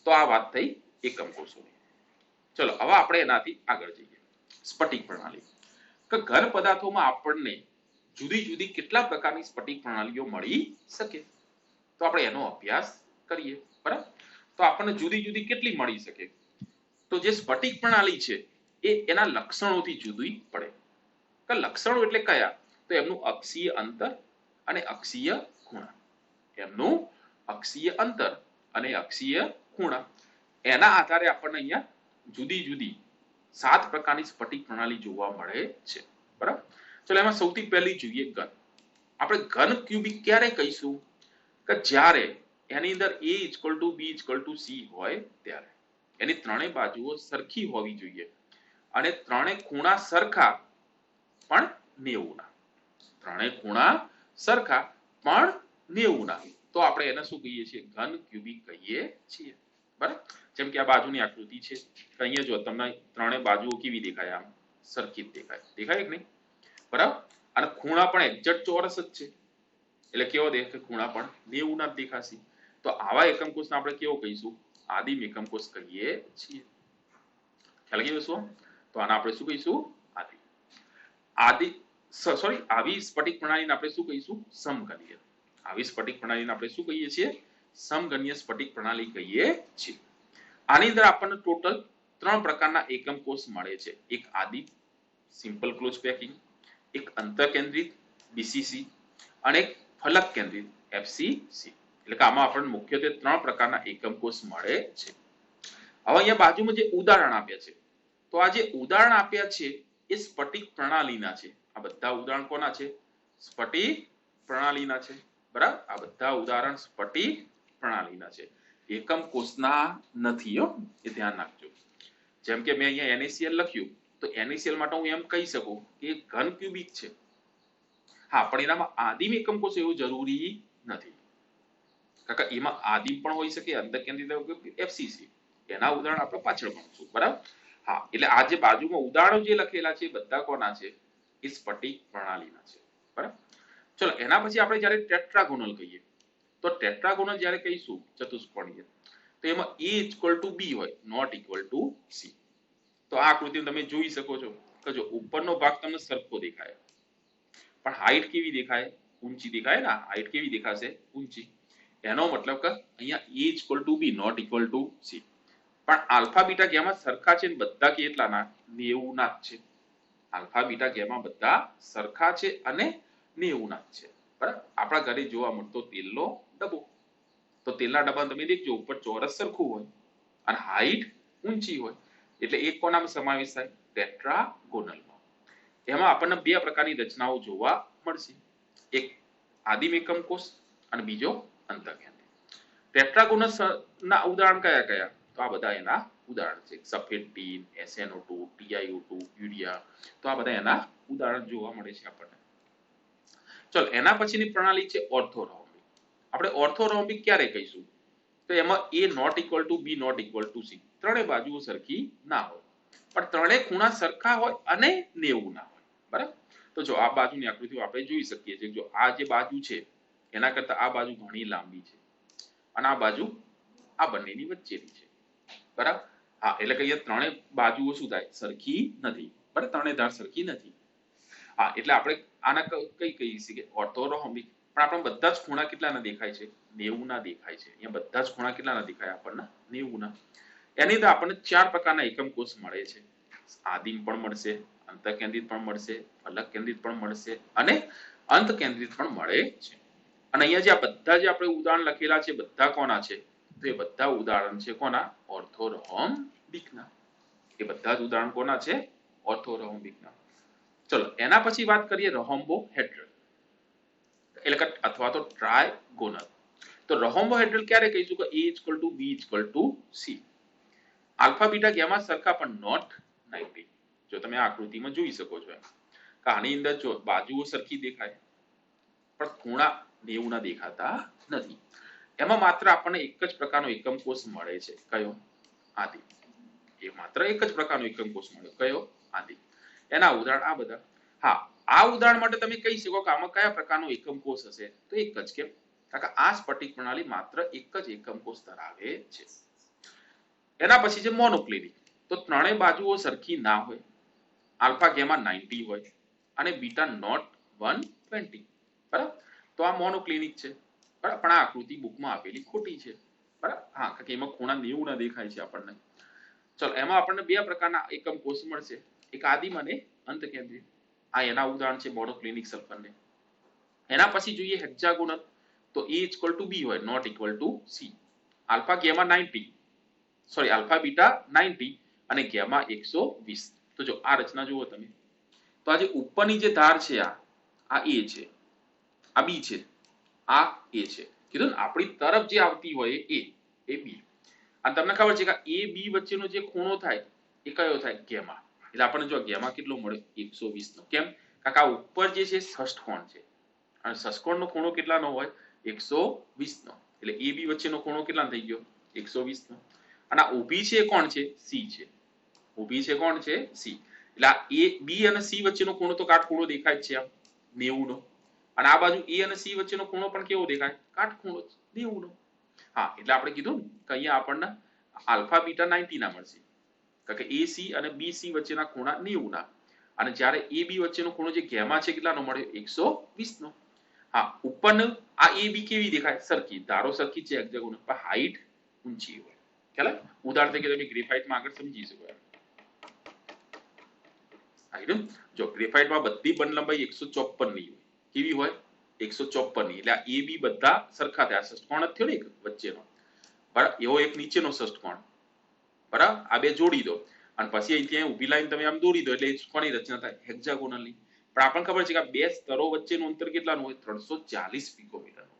તો આ વાત થઈ એકમ કોષોની. ચલો હવે આપણે એનાથી આગળ જઈએ. સ્ફટિક પ્રણાલી. કે ઘન પદાર્થોમાં આપણને જુદી જુદી કેટલા પ્રકારની સ્ફટિક પ્રણાલીઓ મળી શકે? તો આપણે એનો અભ્યાસ કરીએ. બરાબર? તો આપણને જુદી જુદી કેટલી મળી શકે? તો જે સ્ફટિક પ્રણાલી છે એ એના લક્ષણોથી જુદી પડે. કે લક્ષણો એટલે કયા? તો એમનું અક્ષીય અંતર અને અક્ષીય ખૂણા. એમનું અક્ષીય અંતર અને અક્ષીય ખૂણા. એના આધારે આપણને અહીંયા જુદી જુદી 7 પ્રકારની સ્ફટિક પ્રણાલી જોવા મળે છે. બરાબર? ચલો એમાં સૌથી પહેલી જોઈએ ઘન. આપણે ઘન ક્યુબિક ક્યારે કહીશું? કે જ્યારે એની અંદર a b c હોય ત્યારે. એની ત્રણેય બાજુઓ સરખી હોવી જોઈએ અને ત્રણેય ખૂણા સરખા પણ 90 ના. ત્રણેય ખૂણા સરખા પણ 90 ના. તો આપણે એને શું કહીએ છીએ? ઘન ક્યુબિક કહીએ છીએ. બરાબર? જેમ કે આ બાજુની આકૃતિ છે. અહીંયા જો તમને ત્રણેય બાજુઓ કેવી દેખાય? આમ સરખી દેખાય. દેખાય કે નહીં? બરાબર? અને ખૂણા પણ એક્ઝેક્ટ ચોરસ જ છે. એટલે કેવો દેખાય? ખૂણા પણ 90 ના દેખાશે. તો આવા એકમ કોષને આપણે કેવો કહીશું? આદિમ એકમ કોષ કહીએ છીએ. ખ્યાલ આવી વસ્તુ? તો આને આપણે શું કહીશું? આવી સ્ફટિક પ્રણાલીને આપણે શું કહીશું? સમઘનીય. આવી સ્ફટિક પ્રણાલીને આપણે શું કહીએ છીએ? સમઘનીય સ્ફટિક પ્રણાલી કહીએ છીએ. આની અંદર આપણને ટોટલ 3 પ્રકારના એકમ કોષ મળે છે. એક આદિમ સિમ્પલ ક્લોઝ પેકિંગ, એક અંતર કેન્દ્રિત બીસીસી અને એક ફલક કેન્દ્રિત એફસીસી. એટલે કે આમાં આપણને મુખ્યત્વે 3 પ્રકારના એકમ કોષ મળે છે. હવે અહીંયા બાજુમાં જે ઉદાહરણ આપ્યા છે, તો આ જે ઉદાહરણ આપ્યા છે એ સ્ફટિક પ્રણાલીના છે. આ બધા ઉદાહરણ કોના છે? સ્ફટિક પ્રણાલીના છે. બરાબર? આ બધા ઉદાહરણ સ્ફટિક પ્રણાલીના છે. એકમ કોષના નથી હો, એ ધ્યાન રાખજો. જેમ કે મેં અહીંયા NaCl લખ્યું, તો NaCl માટે હું એમ કહી શકું કે ઘન ક્યુબિક છે. હા, પણ એનામાં આદિમ એકમ કોષ એવું જરૂરી નથી. કાકા એમાં આદિમ પણ હોઈ શકે, અંતર કેન્દ્રિત એફસીસી. એના ઉદાહરણ આપણે પાછળ ભણીશું. બરાબર? હા, એટલે આ જે બાજુમાં ઉદાહરણો જે લખેલા છે બધા કોના છે? એ સ્ફટિક પ્રણાલીના છે. બરાબર? ચલો એના પછી આપણે જ્યારે ટેટ્રાગોનલ કહીએ, તો ટેટ્રાગોનલ જ્યારે કહીશું ચતુષ્કોણીય, તો એમાં a b હોય, નોટ ઇક્વલ ટુ c. તો આ આકૃતિ તમે જોઈ શકો છો કે જો ઉપરનો ભાગ તમને સરખો દેખાય, પણ હાઈટ કેવી દેખાય? ઊંચી દેખાય ને? હાઈટ કેવી દેખાશે? ઊંચી. એનો મતલબ કે અહીંયા a b not equal to c. પણ આલ્ફા બીટા ગેમા સરખા છે ને બધા કેટલાના? 90 ના જ છે. આલ્ફા બીટા ગેમા બધા સરખા છે અને 90 ના જ છે. બરાબર? આપણા ઘરે જોવા મળતો તેલનો ડબ્બો, તો તેલના ડબ્બા તમે દેખજો ઉપર ચોરસ સરખું હોય અને હાઈટ ઊંચી હોય. એટલે એક કોનામાં સમાવેશ થાય? ટેટ્રાગોનલમાં. એમાં આપણને 2 પ્રકારની રચનાઓ જોવા મળશે. એક આદિમ એકમ કોષ અને બીજો અંતઃકેન્દ્રિત. ટેટ્રાગોનલ ના ઉદાહરણ કયા કયા? તો આ બધા એના ઉદાહરણ છે. સફેદ ટીન, SnO2, TiO2, યુરિયા. તો આ બધા એના ઉદાહરણ જોવા મળે છે આપણને. ચલો એના પછીની પ્રણાલી છે ઓર્થોરોમ્બિક. આપણે ઓર્થોરોમ્બિક ક્યારે કહીશું? તો એમાં a not equal to b not equal to c. ત્રણેય બાજુઓ સરખી ના હોય, પણ ત્રણેય ખૂણા સરખા હોય અને 90 ના હોય. બરાબર? તો જો આ બાજુની આકૃતિઓ આપણે જોઈ શકીએ છીએ. જો આ જે બાજુ છે એના કરતા આ બાજુ ઘણી લાંબી છે અને આ બાજુ આ બંનેની વચ્ચેની છે. બરાબર? હા, એટલે કે અહીંયા ત્રણેય બાજુઓ શું થાય? સરખી નથી. બરાબર, ત્રણેય ધાર સરખી નથી. હા, એટલે આપણે આના કઈ કહીએ છીએ કે ઓર્થોરોહોમ્બિક. પણ આપણે બધા જ ખૂણા કેટલાના દેખાય છે? 90 ના દેખાય છે. અહીંયા બધા જ ખૂણા કેટલાના દેખાય આપણને? 90 ના. એની અંદર આપણને 4 પ્રકારના એકમ કોષ મળે છે. આદિમ પણ મળશે, અંતઃકેન્દ્રિત પણ મળશે, અલગ કેન્દ્રિત પણ મળશે અને અંત કેન્દ્રિત પણ મળે છે. અને અહીંયા જે આ બધા જે આપણે ઉદાહરણ લખેલા છે બધા કોના છે? તો એ બધા ઉદાહરણ છે કોના? ઓર્થોરોહોમ્બિકના. એ બધા જ ઉદાહરણ કોના છે? ઓર્થોરોહોમ્બિકના. ચલો એના પછી વાત કરીએ રોહોમ્બોહેડ્રલ એટલે કે અથવા તો ટ્રાયગોનલ. તો રોહોમ્બોહેડ્રલ ક્યારે કહીશું કે A = B = C. Alpha beta gamma સરખા પણ નોટ 90. જો તમે આ આકૃતિમાં જોઈ શકો છો કે આની અંદર જો બાજુઓ સરખી દેખાય પણ ખૂણા 90 ના દેખાતા નથી. એમાં માત્ર આપણને એક જ પ્રકારનો એકમ કોષ મળે છે. કયો? આદિ. એ માત્ર એક જ પ્રકારનો એકમ કોષ મળ્યો. કયો? આદિ. એના ઉદાહરણ આ બધા. હા, આ ઉદાહરણ માટે તમે કહી શકો કે આમાં કયા પ્રકારનો એકમ કોષ હશે? તો એક જ. કેમ? કારણ કે આ સ્ફટિક પ્રણાલી માત્ર એક જ એકમ કોષ ધરાવે છે. એના પછી છે મોનોક્લિનિક. તો ત્રણેય બાજુઓ સરખી ના હોય, આલ્ફા ગામા 90 હોય અને બીટા નોટ 120. બરાબર, તો આ મોનોક્લિનિક છે. બરાબર, પણ આ આકૃતિ બુકમાં આપેલી ખોટી છે. બરાબર, હા, કારણ કે એમાં ખૂણા 90 ના દેખાય છે આપણને. ચલો એમાં આપણને બે પ્રકારના એકમ કોષ મળશે, એક આદિમ અને અંત કેન્દ્રિત. આ એના ઉદાહરણ છે મોનોક્લિનિક સલ્ફરને. એના પછી જોઈએ હેક્સાગોનલ. તો A = B હોય, not equal to C. Alpha gamma 90, sorry alpha beta 90 અને ગામા 120. તો જો આ રચના જુઓ તમે, તો આ જે ઉપરની જે ધાર છે આ A છે, આ B છે, આ A છે. કીધું ને આપણી તરફ જે આવતી હોય એ B. અને તમને ખબર છે કે A B વચ્ચેનો જે ખૂણો થાય એ કયો થાય? ગામા. એટલે આપણને જો ગામા કેટલો મળે? 120 નો. કેમ? કારણ કે આ ઉપર જે છે ષષ્ઠકોણ છે અને ષષ્ઠકોણનો ખૂણો કેટલાનો હોય? 120 નો. એટલે A B વચ્ચેનો ખૂણો કેટલાનો થઈ ગયો? 120 નો. અને આ ઊભી છે કોણ છે? C છે. ઊભી છે કોણ છે? C. એટલે આ A B અને C વચ્ચેનો ખૂણો તો કાટખૂણો દેખાય જ છે આમ 90 નો. અને આ બાજુ A અને C વચ્ચેનો ખૂણો પણ કેવો દેખાય? કાટખૂણો 90 નો. હા, એટલે આપણે કીધું ને કે અહીંયા આપણને આલ્ફા બીટા 90 ના મળશે. કારણ કે AC અને BC વચ્ચેના ખૂણા 90 ના. અને જ્યારે AB વચ્ચેનો ખૂણો જે ગામા છે કેટલાનો મળ્યો? 120 નો. હા, ઉપરનું આ AB કેવી દેખાય? સરખી. ધારો સરખી છે હેક્સાગોનલ, પણ હાઈટ ઊંચી હોય. ખ્યાલ? ઉદાહરણ તરીકે તમે ગ્રેફાઇટમાં આગળ સમજી શકો. જો ગ્રેફાઇટમાં બધી બંધ લંબાઈ 154 ની હોય. કેવી હોય? 154 ની. એટલે આ AB બધા સરખા થયા. ષષ્ઠકોણ જ થયો ને એક વચ્ચેનો. બરાબર, એવો એક નીચેનો ષષ્ઠકોણ. બરાબર, આ બે જોડી દો અને પછી અહીંથી ઊભી લાઈન તમે આમ દોરી દો એટલે કોની રચના થાય? હેક્સાગોનલની. પણ આપણને ખબર છે કે આ બે સ્તરો વચ્ચેનું અંતર કેટલાનું હોય? 340 પિકોમીટર હોય.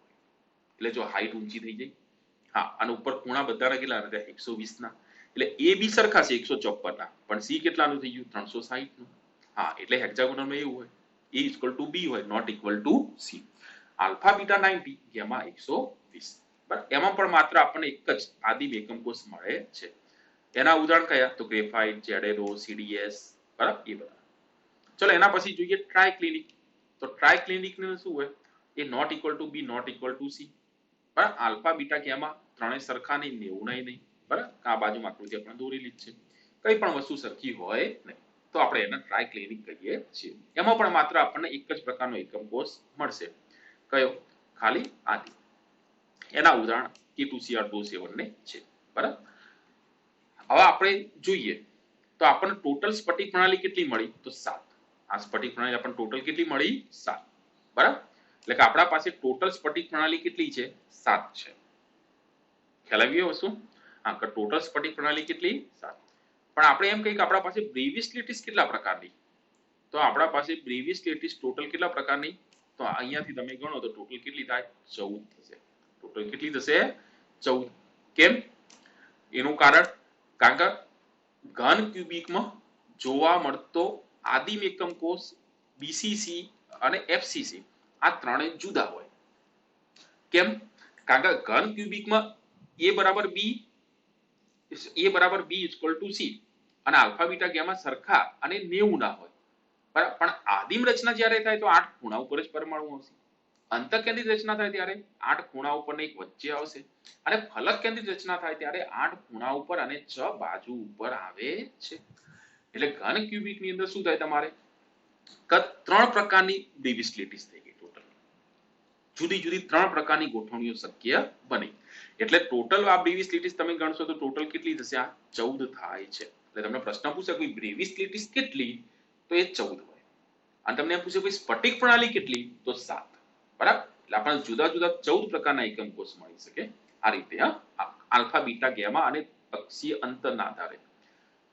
એટલે જો હાઈટ ઊંચી થઈ જાય. હા, અને ઉપર ખૂણા બધાના કેટલા હતા? 120 ના. એટલે A B સરખા છે 154 ના, પણ C કેટલાનું થઈ ગયું? 360 નું. હા, એટલે હેક્સાગોનલમાં એવું હોય A = B હોય, not equal to C. Alpha beta 90, gamma 120. બરાબર, એમાં પણ માત્ર આપણને એક જ આદિમ એકમ કોષ મળે છે. એના ઉદાહરણ કયા? તો ગ્રેફાઇટ, ZeLO, CDS. બરાબર, એ બધા. ચલો એના પછી જોઈએ ટ્રાયક્લિનિક. તો ટ્રાયક્લિનિક ને શું હોય? A not equal to B, not equal to C. બરાબર, આલ્ફા બીટા ગામા ત્રણેય સરખા નહીં, 90 નહીં. બરાબર, આ બાજુમાં આકૃતિ આપણે દોરેલી જ છે. કઈ પણ વસ્તુ સરખી હોય નહીં તો આપણે એને ટ્રાયક્લિનિક કહીએ છીએ. એમાં પણ માત્ર આપણને એક જ પ્રકારનો એકમ કોષ મળશે. કયો? ખાલી આદિ. એના ઉદાહરણ K2Cr2O7 ને છે. બરાબર, હવે આપણે જોઈએ તો આપણને ટોટલ સ્ફટિક પ્રણાલી કેટલી મળી? તો 7. આ સ્ફટિક પ્રણાલી આપણને ટોટલ કેટલી મળી? 7. બરાબર, એટલે કે આપણા પાસે ટોટલ સ્ફટિક પ્રણાલી કેટલી છે? 7 છે. ખ્યાલ આવી ગયો વસ્તુ? હા, કે ટોટલ સ્ફટિક પ્રણાલી કેટલી? 7. પણ આપણે એમ કહીએ કે આપણા પાસે બ્રેવિસ લેટિસ કેટલા પ્રકારની? તો આપણા પાસે બ્રેવિસ લેટિસ ટોટલ કેટલા પ્રકારની? તો અહીંયાથી તમે ગણો તો ટોટલ કેટલી થાય? 14 થશે. ટોટલ કેટલી થશે? 14. કેમ? એનું કારણ કારણ કે ઘન ક્યુબિકમાં જોવા મળતો આદિમ એકમ કોષ BCC અને FCC આ ત્રણેય જુદા હોય. કેમ? કારણ કે ઘન ક્યુબિકમાં A = B = C અને આલ્ફા બીટા ગામા સરખા અને 90 ના હોય. બરાબર, પણ આદિમ રચના જ્યારે થાય તો 8 ખૂણા ઉપર જ પરમાણુ આવશે. અંતઃકેન્દ્રિત રચના થાય ત્યારે 8 ખૂણા ઉપર ને એક વચ્ચે આવશે. અને ફલક કેન્દ્રિત રચના થાય ત્યારે 8 ખૂણા ઉપર અને 6 બાજુ ઉપર આવે છે. એટલે ઘન ક્યુબિક ની અંદર શું થાય તમારે કે 3 પ્રકારની ડિવિસ્ટિલિટીસ થઈ ગઈ ટોટલ, જુદી જુદી 3 પ્રકારની ગોઠવણીઓ શક્ય બની. એટલે ટોટલ આ ડિવિસ્ટિલિટીસ તમે ગણશો તો ટોટલ કેટલી થશે? આ 14 થાય છે. એટલે તમને પ્રશ્ન પૂછે કે ડિવિસ્ટિલિટીસ કેટલી, તો એ 14 હોય. અને તમને પૂછે કે સ્ફટિક પ્રણાલી કેટલી, તો 7. બરાબર? એટલે આપણને જુદા જુદા 14 પ્રકારના એકમ કોષ મળી શકે આ રીતે. આલ્ફા, બીટા, ગેમા અને અક્ષીય અંતરના આધારે,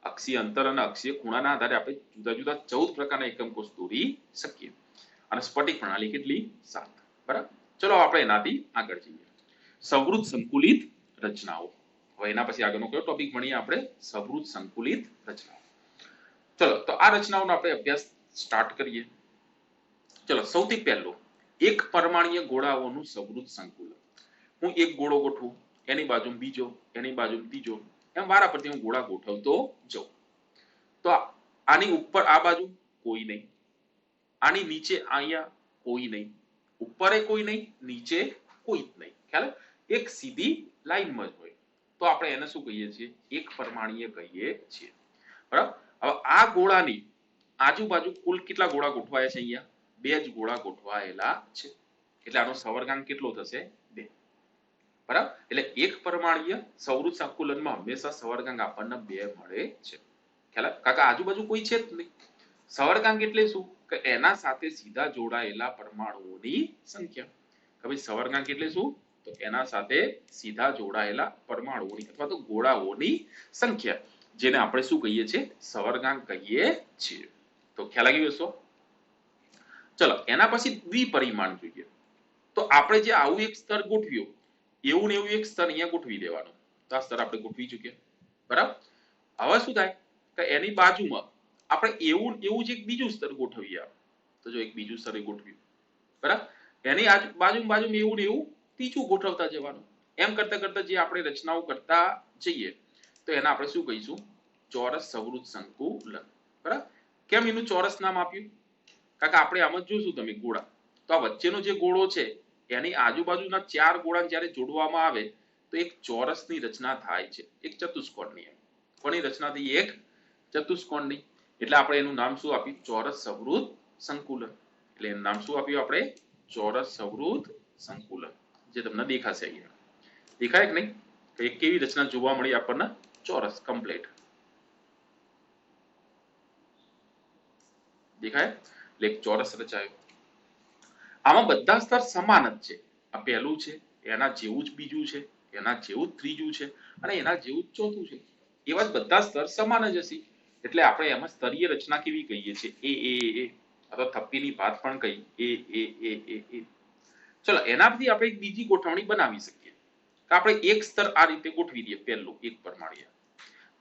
અક્ષીય અંતર અને અક્ષીય ખૂણાના આધારે આપણે જુદા જુદા 14 પ્રકારના એકમ કોષ દોરી શકીએ. અને સ્ફટિક પ્રણાલી કેટલી? 7. બરાબર? ચલો આપણે એનાથી આગળ જઈએ. સવૃત સંકુલિત રચનાઓ. હવે એના પછી આગળનો કયો ટોપિક ભણીએ આપણે? સવૃત સંકુલિત રચનાઓ. ચલો તો આ રચનાઓનો આપણે અભ્યાસ સ્ટાર્ટ કરીએ. ચલો સૌથી પહેલો એક પરમાણ્વીય ગોળાઓનું સવૃત સંકુલન. હું એક ગોળો ગોઠવું, એની બાજુ બીજો, એની બાજુ ત્રીજો, એમ વારા પરથી હું ગોળા ગોઠવતો જાઉં. તો આની ઉપર આ બાજુ કોઈ નહીં, આની નીચે અહીંયા કોઈ નહીં, ઉપર કોઈ નહીં, નીચે કોઈ જ નહીં. ખ્યાલ? એક સીધી લાઈનમાં જ હોય તો આપણે એને શું કહીએ છીએ? એક પરમાણ્વીય કહીએ છીએ. બરાબર? હવે આ ગોળાની આજુબાજુ કુલ કેટલા ગોળા ગોઠવાયા છે? અહીંયા 2 જ ગોળા ગોઠવાયેલા છે. એટલે આનો સવર્ગાંક કેટલો થશે? 2. બરાબર? એટલે એક પરમાણ્વીય સવૃત સંકુલનમાં હંમેશા સવર્ગાંક આપણને 2 મળે છે. ખ્યાલ? કાકા આજુબાજુ કોઈ છે જ નહીં. સવર્ગાંક એટલે શું? કે એના સાથે સીધા જોડાયેલા પરમાણુઓની સંખ્યા. કે ભાઈ સવર્ગાંક એટલે શું? તો એના સાથે સીધા જોડાયેલા પરમાણુઓની અથવા તો ગોળાઓની સંખ્યા, જેને આપણે શું કહીએ છીએ? સવર્ગાંક કહીએ છીએ. તો ખ્યાલ આવી ગયો? ચલો એના પછી દ્વિપરિમાણ જોઈએ. તો આપણે જે આવું એક સ્તર ગોઠવ્યું, એવું ને એવું એક સ્તર અહીંયા ગોઠવી દેવાનું. તો આ સ્તર આપણે ગોઠવી ચૂક્યા. બરાબર? હવે શું થાય કે એની બાજુમાં આપણે એવું જ એક બીજું સ્તર ગોઠવીએ. તો જો એક બીજું સ્તર ગોઠવ્યું. બરાબર? એની બાજુમાં એવું ને એવું ત્રીજું ગોઠવતા જવાનું. એમ કરતા કરતા જે આપણે રચનાઓ કરતા જઈએ તો એના આપણે શું કહીશું? ચોરસ સવૃત સંકુલન. બરાબર? કેમ એનું ચોરસ નામ આપ્યું? કારણ કે આપણે આમ જ જોશું તમે ગોળા, તો આ વચ્ચેનો જે ગોળો છે એની આજુબાજુના 4 ગોળાને જ્યારે જોડવામાં આવે તો એક ચોરસની રચના થાય છે, એક ચતુષ્કોણની. કોની રચના થઈ? એક ચતુષ્કોણની. એટલે આપણે એનું નામ શું આપ્યું? ચોરસ સવૃત સંકુલન. એટલે એનું નામ શું આપ્યું આપણે? ચોરસ સવૃત સંકુલન. જે તમને દેખાશે અહીંયા. દેખાય કે નહીં? તો એક કેવી રચના જોવા મળી આપણને? ચોરસ કમ્પ્લીટ. દેખાય? એટલે એક ચોરસ રચાયો. આમાં બધા સ્તર સમાન જ છે. આ પહેલું છે, એના જેવું જ બીજું છે, એના જેવું જ ત્રીજું છે અને એના જેવું જ ચોથું છે. એવા જ બધા સ્તર સમાન જ હશે. એટલે આપણે એમાં સ્તરીય રચના કેવી કહીએ છીએ? એ અથવા થપ્પીની ભાત પણ કહી એ. ચલો એના પરથી આપણે એક બીજી ગોઠવણી બનાવી શકીએ કે આપણે એક સ્તર આ રીતે ગોઠવી દઈએ. પહેલું એક પરમાણ્વીય,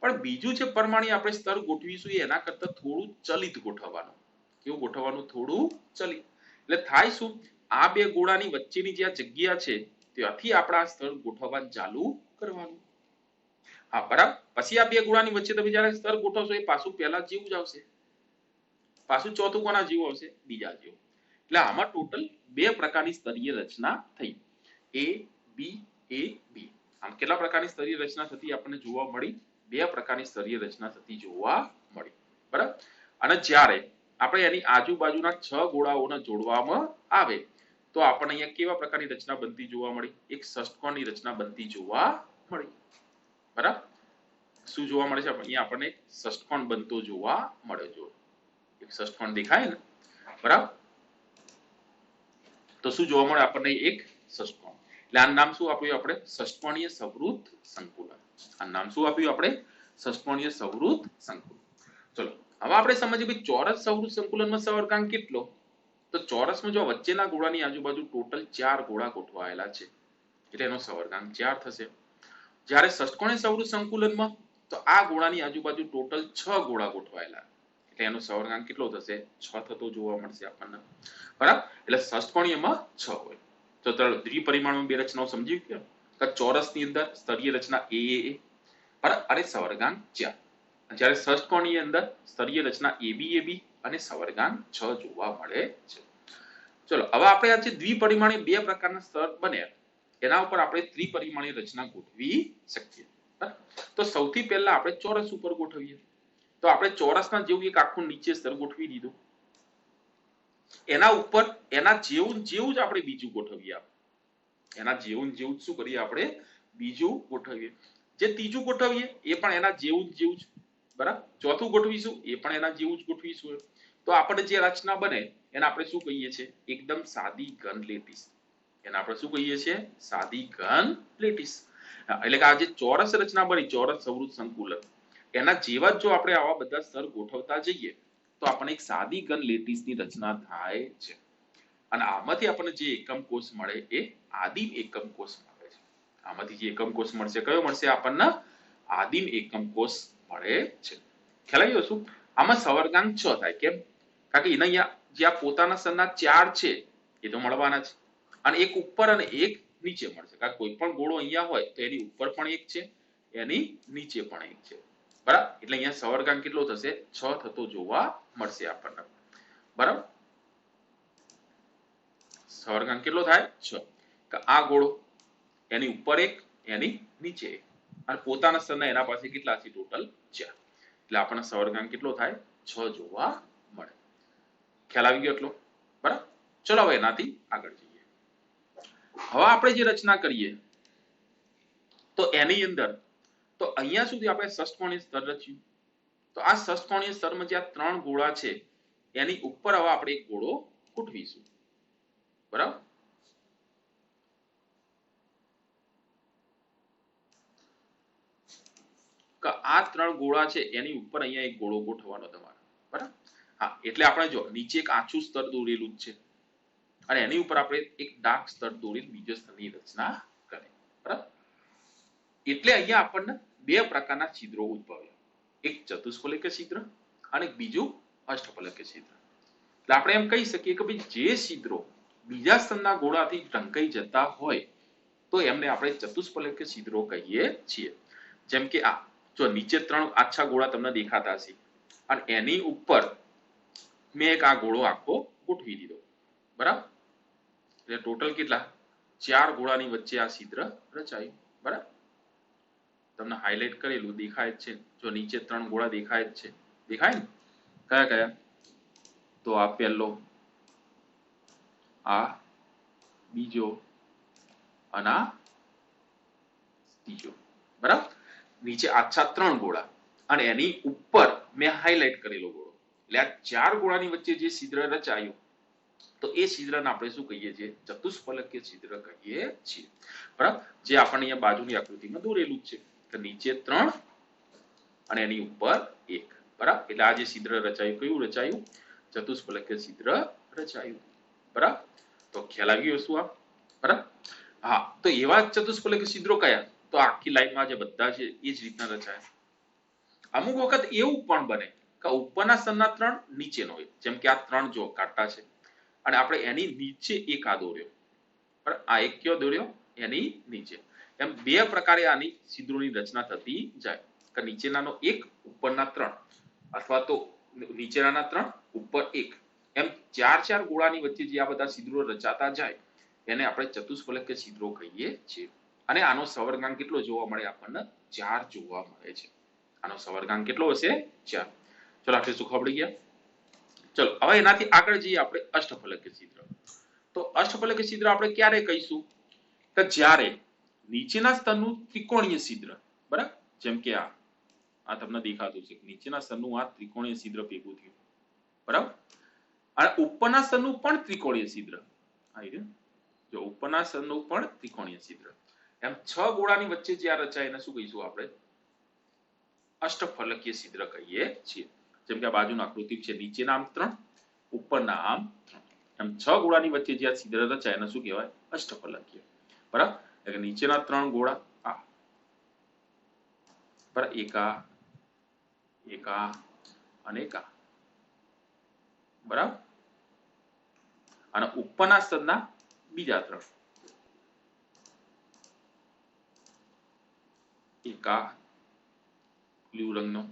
પણ બીજું જે પરમાણ્વીય આપણે સ્તર ગોઠવીશું એના કરતા થોડું ચલિત ગોઠવવાનું. કેવું ગોઠવવાનું? થોડું ચલિત. એટલે થાય શું? આ બે ગોળાની વચ્ચેની જે જગ્યા છે ત્યાંથી આપણે આ સ્તર ગોઠવવાનું ચાલુ કરવાનું. હા બરાબર. પછી આ બે ગોળાની વચ્ચે તમે જ્યારે સ્તર ગોઠવશો એ પાછું પહેલા જેવું જ આવશે. પાછું ચોથું કોના જેવું આવશે? બીજા જેવું. એટલે આમાં ટોટલ 2 પ્રકારની સ્તરીય રચના થઈ. એ બી. આમ કેટલા પ્રકારની સ્તરીય રચના થતી આપણને જોવા મળી? 2 પ્રકારની સ્તરીય રચના થતી જોવા મળી. બરાબર? અને જ્યારે આપણે એની આજુબાજુના 6 ગોળાઓને જોડવામાં આવે તો આપણને અહીંયા કેવા પ્રકારની રચના બનતી જોવા મળી? એક ષષ્ઠકોણની રચના બનતી જોવા મળી. બરાબર? શું જોવા મળે છે? અહીંયા આપણને ષષ્ઠકોણ બનતો જોવા મળે. જો એક ષષ્ઠકોણ દેખાય ને? બરાબર? તો શું જોવા મળે આપણને? એક ષષ્ઠકોણ. એટલે આનું નામ શું આપ્યું આપણે? ષષ્ઠકોણીય સવૃત સંકુલન. આનું નામ શું આપ્યું આપણે? ષષ્ઠકોણીય સવૃત સંકુલન. ચલો હવે આપણે સમજીએ કે ચોરસ સવૃત સંકુલનમાં સવર્ગાંક કેટલો? તો ચોરસમાં જો વચ્ચેના ગોળાની આજુબાજુ ટોટલ 4 ગોળા ગોઠવાયેલા છે એટલે એનો સવર્ગાંક 4 થશે. જ્યારે ષષ્ઠકોણીય સવૃત સંકુલનમાં તો આ ગોળાની આજુબાજુ ટોટલ 6 ગોળા ગોઠવાયેલા એટલે એનો સવર્ગાંક કેટલો થશે? 6 થતો જોવા મળશે આપણને. બરાબર? એટલે ષષ્ઠકોણીયમાં 6 હોય. તો દ્વિપરિમાણમાં 2 રચનાઓ સમજી ગયા કે ચોરસની અંદર સ્તરીય રચના એ બરાબર અને સવર્ગાંક 4. જ્યારે ષષ્ઠકોણીય અંદર સ્તરીય રચના એબી અને સવર્ગાંક 6 જોવા મળે છે. ચલો હવે આપણે આ જે દ્વિપરિમાણીય 2 પ્રકારના સ્તર બન્યા એના ઉપર આપણે ત્રિપરિમાણીય રચના ગોઠવી શકીએ. તો સૌથી પહેલા આપણે ચોરસ ઉપર ગોઠવીએ. તો આપણે ચોરસના જેવું એક આખું નીચે સ્તર ગોઠવી દીધું, એના ઉપર એના જેવું જેવું જ આપણે બીજું ગોઠવીએ, એના જેવું જેવું શું કરીએ આપણે બીજું ગોઠવીએ, જે ત્રીજું ગોઠવીએ એ પણ એના જેવું જેવું જ, બરાબર, ચોથું ગોઠવીશું એ પણ એના જેવું જ ગોઠવીશું, તો આપણે જે રચના બને એને આપણે શું કહીએ છીએ, એકદમ સાદી ઘન લેટીસ, એને આપણે શું કહીએ છીએ, સાદી ઘન લેટીસ। એટલે કે આ જે ચોરસ રચના બની, ચોરસ સવૃત સંકુલન, એના જેવા જો આપણે આવા બધા સ્તર ગોઠવતા જઈએ તો આપણને એક સાદી ઘન લેટીસની રચના થાય છે, અને આમાંથી આપણને જે એકમ કોષ મળે એ આદિમ એકમ કોષ મળે છે। આમાંથી જે એકમ કોષ મળશે કયો મળશે આપણને, આદિમ એકમ કોષ મળે છે। ખ્યાલ આવ્યો શું? આમાં સવર્ગાંક 6 થાય, કેમ? કારણ કે એના જે આ પોતાના સ્તરના 4 છે એ તો મળવાના છે, અને એક ઉપર અને એક નીચે મળશે, કારણ કોઈ પણ ગોળો અહીંયા હોય તો એની ઉપર પણ એક છે, એની નીચે પણ એક છે, બરાબર, એટલે અહીંયા સવર્ગાંક કેટલો થશે, 6 થતો જોવા મળશે આપણને, બરાબર, સવર્ગાંક કેટલો થાય 6, કે આ ગોળો એની ઉપર એક એની નીચે એક, અને પોતાના સ્તરના એના પાસે કેટલા છે, ટોટલ 4, એટલે આપણને સવર્ગાંક કેટલો થાય 6 જોવા મળે। ખ્યાલ આવી ગયો એટલો, બરાબર? ચલો હવે એનાથી આગળ જઈએ। હવે આપણે જે રચના કરીએ તો એની અંદર તો અહીંયા સુધી આપણે ષષ્ઠકોણીય સ્તર રચ્યું, તો આ ષષ્ઠકોણીય સ્તરમાં જે આ 3 ગોળા છે એની ઉપર હવે આપણે એક ગોળો ગોઠવીશું, બરાબર, કે આ 3 ગોળા છે એની ઉપર અહીંયા એક ગોળો ગોઠવવાનો તમારે, બરાબર, હા, એટલે આપણે જો નીચે એક આછું સ્તર દોરેલું છે અને એની ઉપર આપણે એક ડાર્ક સ્તર દોરીને બીજો સ્તરની રચના કરી, બરાબર, એટલે અહીંયા આપણને બે પ્રકારના છિદ્રો ઉદ્ભવ્યા, એક ચતુષ્ફલકીય છિદ્ર અને બીજું અષ્ટફલકીય છિદ્ર। એટલે આપણે એમ કહી શકીએ કે ભાઈ જે છિદ્રો બીજા સ્તરના ગોળાથી ઢંકાઈ જતા હોય તો એમને આપણે ચતુષ્ફલકીય છિદ્રો કહીએ છીએ। જેમ કે આ જો નીચે 3 આછા ગોળા તમને દેખાતા હશે અને એની ઉપર મેં એક આ ગોળો આખો ગોઠવી દીધો, બરાબર, એટલે ટોટલ કેટલા 4 ગોળાની વચ્ચે આ છિદ્ર રચાયું, બરાબર, તમને હાઇલાઇટ કરેલું દેખાય જ છે, જો નીચે 3 ગોળા દેખાય જ છે, દેખાય ને, કયા કયા, તો આ પહેલો, આ બીજો અને આ ત્રીજો, બરાબર, નીચે આછા 3 ગોળા અને એની ઉપર મેં હાઇલાઇટ કરેલો ગોળો, એટલે આ 4 ગોળાની વચ્ચે જે છિદ્ર રચાયું તો એ છિદ્રને આપણે શું કહીએ છીએ, ચતુષ્ફલકીય છિદ્ર કહીએ છીએ, બરાબર, જે આપણને અહીંયા બાજુની આકૃતિમાં દોરેલું છે કે નીચે 3 અને એની ઉપર 1, બરાબર, એટલે આ જે છિદ્ર રચાયું કયું રચાયું, ચતુષ્ફલકીય છિદ્ર રચાયું, બરાબર, તો ખ્યાલ આવી ગયો શું આ, બરાબર, હા, તો એવા ચતુષ્ફલકીય છિદ્રો કયા, તો આખી લાઈનમાં જે બધા છે એ જ રીતના રચાય। અમુક વખત એવું પણ બને કે ઉપરના સ્તરના 3 નીચેનો એક, જેમ કે આ 3 જો કાંટા છે અને આપણે એની નીચે એક આ દોર્યો, બરાબર, આ એક કયો દોર્યો એની નીચે, એમ બે પ્રકારે આની છિદ્રોની રચના થતી જાય, કે નીચેનાનો એક ઉપરના 3 અથવા તો નીચેનાના 3 ઉપર 1, એમ 4 ગોળાની વચ્ચે જે આ બધા છિદ્રો રચાતા જાય એને આપણે ચતુષ્ફલકીય છિદ્રો કહીએ છીએ। અને આનો સવર્ગાંક કેટલો જોવા મળે આપણને, 4 જોવા મળે છે, આનો સવર્ગાંક કેટલો હશે, 4। ચલો આપણે શું ખબર પડી ગયા? ચલો હવે એનાથી આગળ જઈએ આપણે અષ્ટફલકીય છિદ્ર। તો અષ્ટફલકીય છિદ્ર આપણે ક્યારે કહીશું, કે જ્યારે નીચેના સ્તરનું ત્રિકોણીય છિદ્ર, બરાબર, જેમ કે આ તમને દેખાતું છે નીચેના સ્તરનું આ ત્રિકોણીય છિદ્ર ભેગું થયું, બરાબર, અને ઉપરના સ્તરનું પણ ત્રિકોણીય છિદ્ર, આવી રહ્યું, જો ઉપરના સ્તરનું પણ ત્રિકોણીય છિદ્ર, એમ 6 ગોળાની વચ્ચે જે આ રચાય એને શું કહીશું આપણે, અષ્ટફલકીય છિદ્ર કહીએ છીએ। જેમ કે આ બાજુનું આકૃતિ છે, નીચેના આમ 3 ઉપરના આમ 3, એમ 6 ગોળાની વચ્ચે જે આ છિદ્ર રચાય એને શું કહેવાય, અષ્ટફલકીય, બરાબર, એટલે નીચેના 3 ગોળા આ, બરાબર, એક આ અને એક આ, બરાબર, અને ઉપરના સ્તરના બીજા 3, એક આ બ્લુ રંગનો,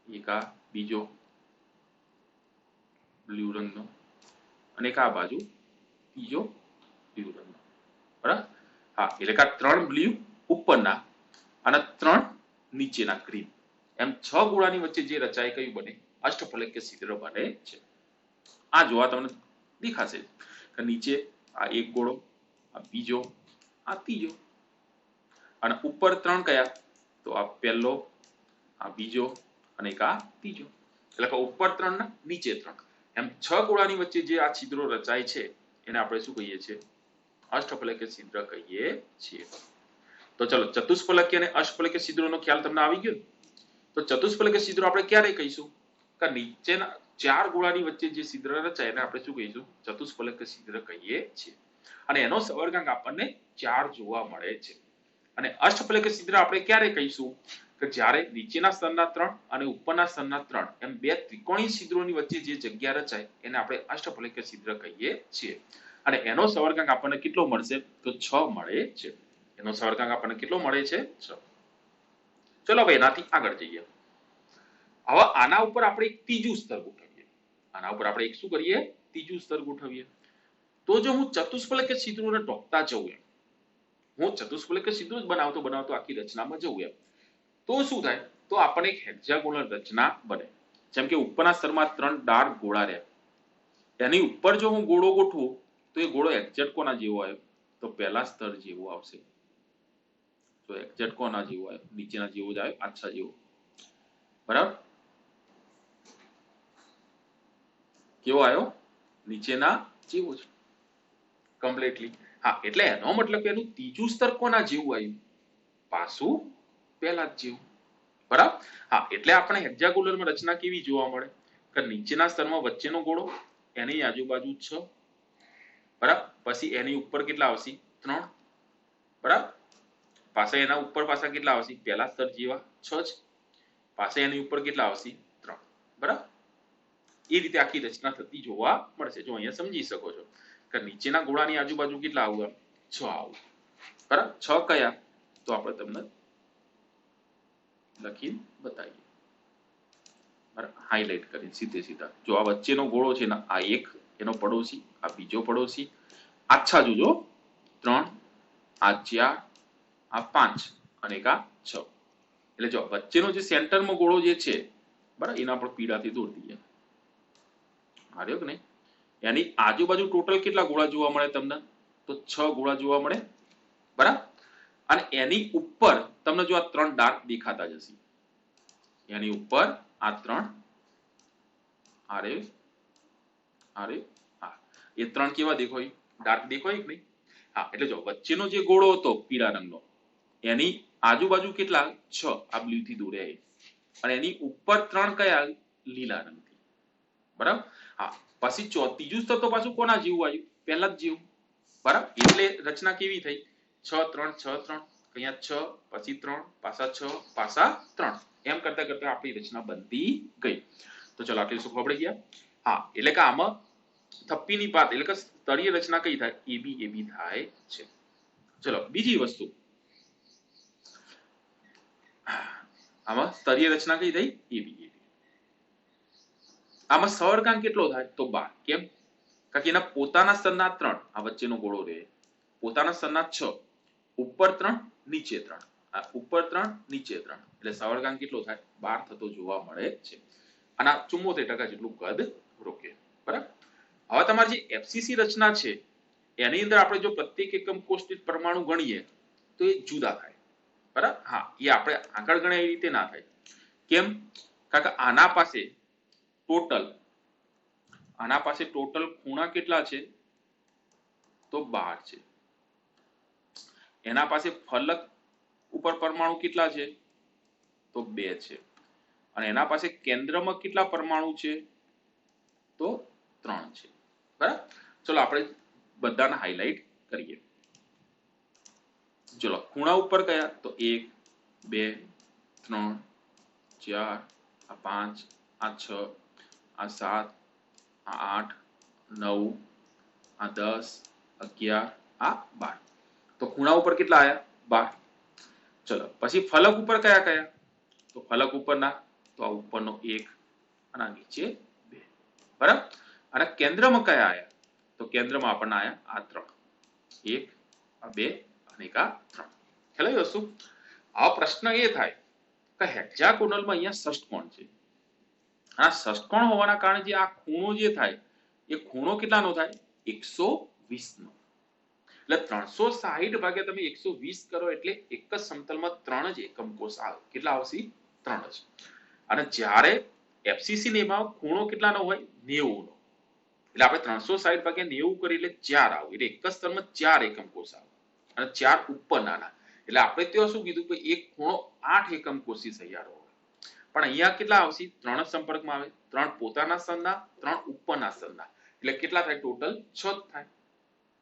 એક આ બીજો બ્લુ રંગનો અને એક આ બાજુ બીજો બ્લુ રંગનો, બરાબર, હા, એટલે કે 3 બ્લુ ઉપરના અને 3 નીચેના ગ્રીન, એમ 6 ગોળાની વચ્ચે જે રચાય કયું બને અષ્ટફલકીય છિદ્ર બને છે. આ જોવા તમને દેખાશે કે નીચે આ એક ગોળો, આ બીજો, આ ત્રીજો અને ઉપર 3 કયા તો આ પહેલો, આ બીજો અને એક આ ત્રીજો, એટલે કે ઉપર 3 ને નીચે 3 એમ 6 ગોળાની વચ્ચે જે આ છિદ્રો રચાય છે એને આપણે શું કહીએ છીએ અષ્ટફલકીય છિદ્ર કહીએ છીએ. તો ચલો ચતુષ્ફલકીય અને અષ્ટફલકીય છિદ્રોનો ખ્યાલ તમને આવી ગયો. તો ચતુષ્ફલકીય છિદ્રો આપણે ક્યારે કહીશું કે નીચેના 4 ગોળાની વચ્ચે જે છિદ્ર રચાય એને આપણે શું કહીશું ચતુષ્ફલકીય છિદ્ર કહીએ છીએ. અને એનો સવર્ગાંક આપણને 4 જોવા મળે છે. અને અષ્ટફલકીય છિદ્ર આપણે ક્યારે કહીશું કે જ્યારે નીચેના સ્તરના 3 અને ઉપરના સ્તરના 3 એમ બે ત્રિકોણીય છિદ્રોની વચ્ચે જે જગ્યા રચાય એને આપણે અષ્ટફલકીય છિદ્ર કહીએ છીએ. અને એનો સવર્ગાંક આપણને કેટલો મળશે તો 6 મળે છે. એનો સવર્ગાંક આપણને કેટલો મળે છે 6. ચલો હવે એનાથી આગળ જઈએ. હવે આના ઉપર આપણે એક ત્રીજું સ્તર ગોઠવીએ. આના ઉપર આપણે એક શું કરીએ ત્રીજું સ્તર ગોઠવીએ. તો જો હું ચતુષ્ફલકીય છિદ્રોને ટોકતા જઉં એમ હું ચતુષ્ફલકીય છિદ્રો જ બનાવતો આખી રચનામાં જઉં એમ તો શું થાય તો આપણને એક હેક્સાગોનલ રચના બને. જેમ કે ઉપરના સ્તરમાં 3 ડાર્ક ગોળા રહ્યા એની ઉપર જો હું ગોળો ગોઠવું તો એ ગોળો એક્ઝેક્ટ કોના જેવો આવ્યો તો પહેલા સ્તર જેવો આવશે. તો એક્ઝેક્ટ કોના જેવો આવ્યો નીચેના જેવો જ આવ્યો આછા જેવો. બરાબર કેવો આવ્યો નીચેના જેવો જ કમ્પ્લીટલી. હા એટલે એનો મતલબ કે એનું ત્રીજું સ્તર કોના જેવું આવ્યું પાછું પહેલા જ જેવું. બરાબર હા એટલે આપણે હેક્સાગોનલમાં રચના કેવી જોવા મળે કે નીચેના સ્તરમાં વચ્ચેનો ગોળો એની આજુબાજુ 6 બરાબર પછી એની ઉપર કેટલા આવશે 3 બરાબર પાછા એના ઉપર પાછા કેટલા આવશે પહેલા સ્તર જેવા 6 જ પાછા એની ઉપર કેટલા આવશે 3 બરાબર એ રીતે આખી રચના થતી જોવા મળશે. જો અહીંયા સમજી શકો છો કે નીચેના ગોળાની આજુબાજુ કેટલા આવું 6 આવું બરાબર 6 કયા તો આપણે તમને લખીને બતાવીએ બરાબર હાઇલાઇટ કરીને સીધે સીધા. જો આ વચ્ચેનો ગોળો છે ને આ એક એનો પડોશી આ બીજો પડોશી આછા જોજો 3 આ 4 આ 5 અને એક આ 6 એટલે જો વચ્ચેનો જે સેન્ટરમાં ગોળો જે છે બરાબર એના પર પીળાથી દોરી દઈએ આવ્યો કે નહીં. એની આજુબાજુ ટોટલ કેટલા ગોળા જોવા મળે તમને તો 6 ગોળા જોવા મળે બરાબર. અને એની ઉપર તમને જો આ 3 ડાર્ક દેખાતા જશે એની ઉપર આ 3 આરે આરે હા એ 3 કેવા દેખાય ડાર્ક દેખાય કે નહીં. હા એટલે જો વચ્ચેનો જે ગોળો હતો પીળા રંગનો એની આજુબાજુ કેટલા 6 આ બ્લુ થી દોર્યા અને એની ઉપર 3 કયા લીલા રંગથી બરાબર. હા પછી ત્રીજું સ્તર તો પાછું કોના જેવું આવ્યું પહેલા જ જેવું બરાબર. એટલે રચના કેવી થઈ 6 3 6 3 અહીંયા 6 પછી 3 પાછા 6 પાછા 3 એમ કરતા કરતા આપણી રચના બનતી ગઈ. તો ચલો આટલી શું ખબર ગયા. હા એટલે કે આમાં થપ્પીની પાત એટલે કે સ્તરીય રચના કઈ થાય એબી થાય છે. ચલો બીજી વસ્તુ આમાં સ્તરીય રચના કઈ થઈ એબી. આમાં સવર્ગાંક કેટલો થાય તો 12. કેમ કારણ કે એના પોતાના સ્તરના 3 આ વચ્ચેનો ગોળો રહે પોતાના સ્તરના 6 ઉપર 3 નીચે 3 આ ઉપર 3 નીચે 3 એટલે સવર્ગાંક કેટલો થાય 12 થતો જોવા મળે છે. અને 74% જેટલું કદ રોકે બરાબર. હવે તમારી જે એફસીસી રચના છે એની અંદર આપણે જો પ્રત્યેક એકમ કોષ દીઠ પરમાણુ ગણીએ તો એ જુદા થાય બરાબર. હા એ આપણે આગળ ગણે એ રીતે ના થાય. કેમ કારણ કે આના પાસે ટોટલ ખૂણા કેટલા છે તો 12 છે. એના પાસે ફલક ઉપર પરમાણુ કેટલા છે તો 2 છે. અને એના પાસે કેન્દ્રમાં કેટલા પરમાણુ છે તો 3 છે બરાબર. ચલો આપણે બધાને હાઇલાઇટ કરીએ. ચલો ખૂણા ઉપર કયા તો 1 2 3 4 આ 5 આ 6 આ 7 આ 8 9 આ 10 11 આ 12 તો ખૂણા ઉપર કેટલા આયા 12. ચલો પછી ફલક ઉપર કયા કયા તો ફલક ઉપરના તો આ ઉપરનો 1 અને આ નીચે 2 બરાબર. અને કેન્દ્રમાં કયા આયા તો કેન્દ્રમાં આપણને આયા આ 3 1 આ 2 અને એક આ 3. ખ્યાલ આવ્યો વસ્તુ. આ પ્રશ્ન એ થાય કે હેક્સાગોનલમાં અહીંયા ષષ્ટકોણ છે. આ ષષ્ટકોણ હોવાના કારણે જે આ ખૂણો જે થાય એ ખૂણો કેટલાનો થાય 120 નો. એટલે 360 ભાગ્યા તમે 120 કરો એટલે એક જ સમતલમાં 3 જ એકમ કોષ આવે. કેટલા આવશે? 3 જ. અને જ્યારે એફસીસી ને એમાં ખૂણો કેટલાનો હોય? 90 નો. એટલે આપણે 360 ભાગ્યા 90 કરી એટલે 4 આવે. એટલે એક જ સ્તરમાં 4 એકમ કોષ આવે અને 4 ઉપર નાના. એટલે આપણે ત્યાં શું કીધું કે એક ખૂણો 8 એકમ કોષી તૈયાર હોય. પણ અહીંયા કેટલા આવશે? 3 જ સંપર્કમાં આવે. 3 પોતાના સ્તરના, 3 ઉપરના સ્તરના. એટલે કેટલા થાય? ટોટલ 6 થાય.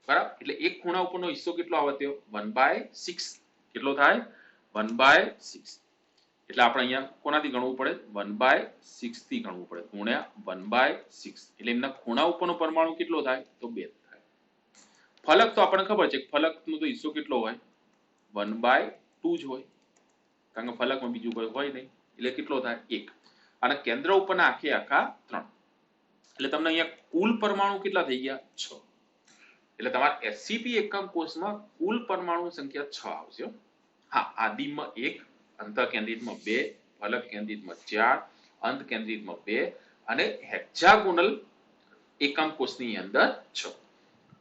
બરાબર? એટલે એક ખૂણા ઉપરનો હિસ્સો કેટલો આવે? તે 1/6. કેટલો થાય? 1/6. એટલે આપણે અહીંયા કોનાથી ગણવું પડે? 1/6 થી ગણવું પડે. ગુણ્યા 1/6. એટલે એમના ખૂણા ઉપરનો પરમાણુ કેટલો થાય? તો 2 થાય. ફલક તો આપણને ખબર છે ફલકનો તો હિસ્સો કેટલો હોય? 1/2 જ હોય. કારણ કે ફલકમાં બીજું કોઈ હોય નહીં. એટલે કેટલો થાય? 1. અને કેન્દ્ર ઉપરના આખે આખા 3. એટલે તમને અહીંયા કુલ પરમાણુ કેટલા થઈ ગયા? 6. એટલે તમારા એસસીપી એકમ કોષમાં કુલ પરમાણુ સંખ્યા 6 આવશે. હા, આદિમાં 1, અંતઃકેન્દ્રિતમાં 2, ફલક કેન્દ્રિતમાં 4, અંત કેન્દ્રિતમાં 2 અને હેક્સાગોનલ એકમ કોષની અંદર 6.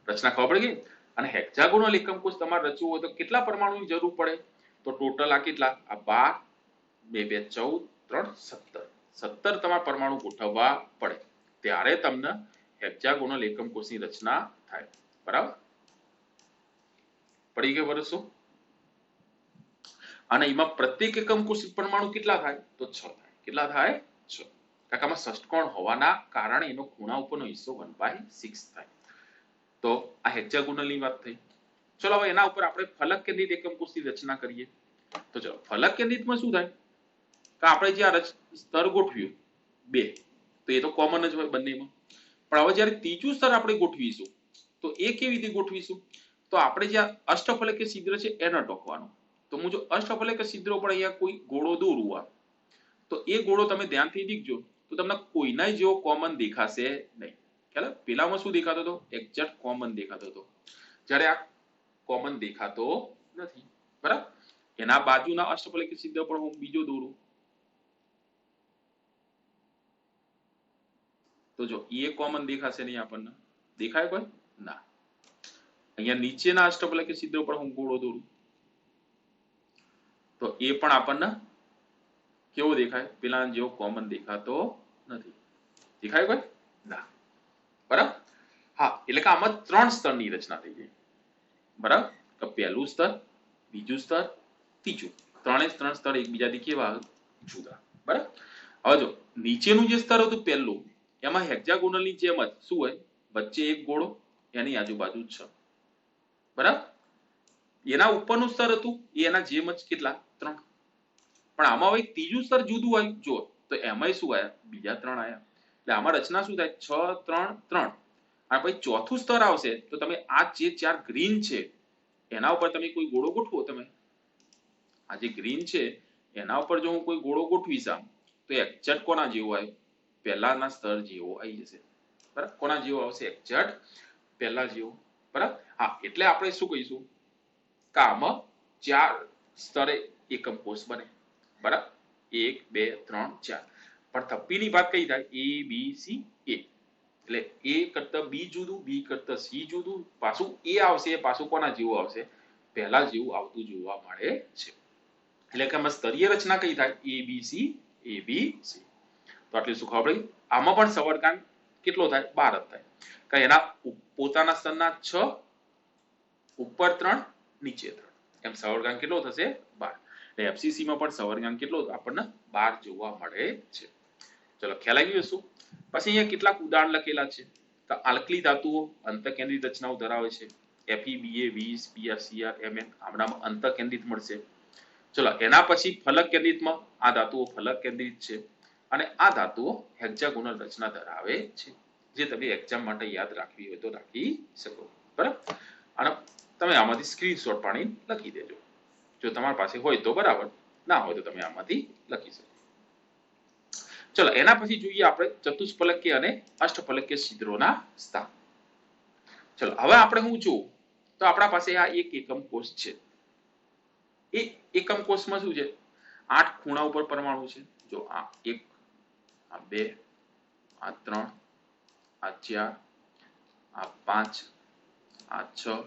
રચના ખબર પડી ગઈ? અને હેક્સાગોનલ એકમ કોષ તમારે રચવું હોય તો કેટલા પરમાણુની જરૂર પડે? તો ટોટલ આ કેટલા? આ 12, 2, 2, 14, 3, 17 તમારા પરમાણુ ગોઠવવા પડે. ત્યારે તમને હેક્સાગોનલ એકમ કોષની રચના થાય. બરાબર? પડી ગયો વરસો? અને એમાં પ્રત્યેક એકમ કોષ પરમાણુ કેટલા થાય? તો 6 થાય. કેટલા થાય? 6. કાકામાં ષષ્ટકોણ હોવાના કારણે એનો ખૂણા ઉપરનો હિસ્સો 1/6 થાય. તો આ હેક્સાગોનલની વાત થઈ. ચલો હવે એના ઉપર આપણે ફલક કેન્દ્રિત એકમ કોષની રચના કરીએ. તો ચલો ફલક કેન્દ્રિતમાં શું થાય? કે આપણે જે આ સ્તર ગોઠવ્યું 2, તો એ તો કોમન જ હોય બંનેમાં. પણ હવે જ્યારે ત્રીજું સ્તર આપણે ગોઠવીશું તો એ કેવી રીતે ગોઠવીશું? તો આપણે જે અષ્ટફલકીય છિદ્ર છે એને ટોકવાનું. તો હું જો અષ્ટફલકીય છિદ્ર ઉપર અહીંયા કોઈ ગોળો દોરું આ, તો એ ગોળો તમે ધ્યાનથી દીખજો તો તમને કોઈના જેવો કોમન દેખાશે નહીં. ખ્યાલ? પેલામાં શું દેખાતો હતો? એક્ઝેક્ટ કોમન દેખાતો હતો. જ્યારે આ કોમન દેખાતો નથી. બરાબર? એના બાજુના અષ્ટફલકીય છિદ્ર પર હું બીજો દોરું તો જો એ કોમન દેખાશે નહીં આપણને. દેખાય કોઈ? ના. અહીંયા નીચેના અષ્ટફલકીય છિદ્ર પર હું ગોળો દોરું તો એ પણ આપણને કેવો દેખાય? પેલા જેવો કોમન દેખાતો નથી. દેખાય કોઈ? ના. બરાબર? હા, એટલે કે આમાં 3 સ્તરની રચના થઈ ગઈ. બરાબર? તો પહેલું સ્તર, બીજું સ્તર, ત્રીજું. 3 સ્તર એકબીજાથી કેવા? જુદા. બરાબર? હવે જો નીચેનું જે સ્તર હતું પહેલું, એમાં હેક્સાગોનલની જેમ જ શું હોય? વચ્ચે એક ગોળો, એની આજુબાજુ 6. બરાબર? એના ઉપરનું સ્તર હતું એના જેમ જ કેટલા? 3. પણ આમાં હવે ત્રીજું સ્તર જુદું આવ્યું. જો તો એમાંય શું આયા? બીજા 3 આયા. એટલે આમાં રચના શું થાય? 6, 3, 3. અને પછી ચોથું સ્તર આવશે તો તમે આ જે 4 ગ્રીન છે એના ઉપર તમે કોઈ ગોળો ગોઠવો. તમે આ જે ગ્રીન છે એના ઉપર જો હું કોઈ ગોળો ગોઠવીશ આમ તો એક્ઝેક્ટ કોના જેવો આવે? પહેલાના સ્તર જેવો આવી જશે. બરાબર? કોના જેવો આવશે? એક્ઝેક્ટ પહેલા જેવો. બરાબર? હા, એટલે આપણે શું કહીશું કે આમાં 4 સ્તરે એકમ કોષ બને. બરાબર? 1, 2, 3, 4. પણ થપ્પીની વાત કઈ થાય? A, B, C, A. એટલે A કરતા B જુદું, B કરતા C જુદું, પાછું A આવશે એ પાછું કોના જેવું આવશે? પહેલા જેવું આવતું જોવા મળે છે. એટલે કે આમાં સ્તરીય રચના કઈ થાય? A, B, C, A, B, C. તો આટલી શું ખબર પડી? આમાં પણ સવર્ગાંક કેટલો થાય? 12 જ થાય. કે એના પોતાના સ્તરના 6, ઉપર 3, નીચે 3. એમ સવર્ગાંક કેટલો થશે? 12. એટલે એફસીસી માં પણ સવર્ગાંક કેટલો આપણને? 12 જોવા મળે છે. ચલો ખ્યાલ આવી ગયો શું? પછી અહીંયા કેટલાક ઉદાહરણ લખેલા છે. તો આલ્કલી ધાતુઓ અંતઃકેન્દ્રિત રચનાઓ ધરાવે છે. Fe, Ba, 20, Pr, Cr, Mn આમનામાં અંતઃકેન્દ્રિત મળશે. ચલો એના પછી ફલક કેન્દ્રિતમાં આ ધાતુઓ ફલક કેન્દ્રિત છે અને આ ધાતુઓ હેક્સાગોનલ રચના ધરાવે છે. જે તમે એક્ઝામ માટે યાદ રાખવી હોય તો રાખી શકો. બરાબર? અને તમે આમાંથી સ્ક્રીનશોટ પાડીને લખી દેજો. જો તમારી પાસે હોય તો બરાબર, ના હોય તો તમે આમાંથી લખી શકો. ચલો એના પછી જોઈએ આપણે ચતુષ્ફલકીય અને અષ્ટફલકીય છિદ્રોના સ્થાન. ચલો હવે આપણે હું જોઉં તો આપણા પાસે આ એક એકમ કોષ છે. એ એકમ કોષમાં શું છે? 8 ખૂણા ઉપર પરમાણુ છે. જો આ 1, આ 2, આ 3, આ 4, આ 5, આ 6,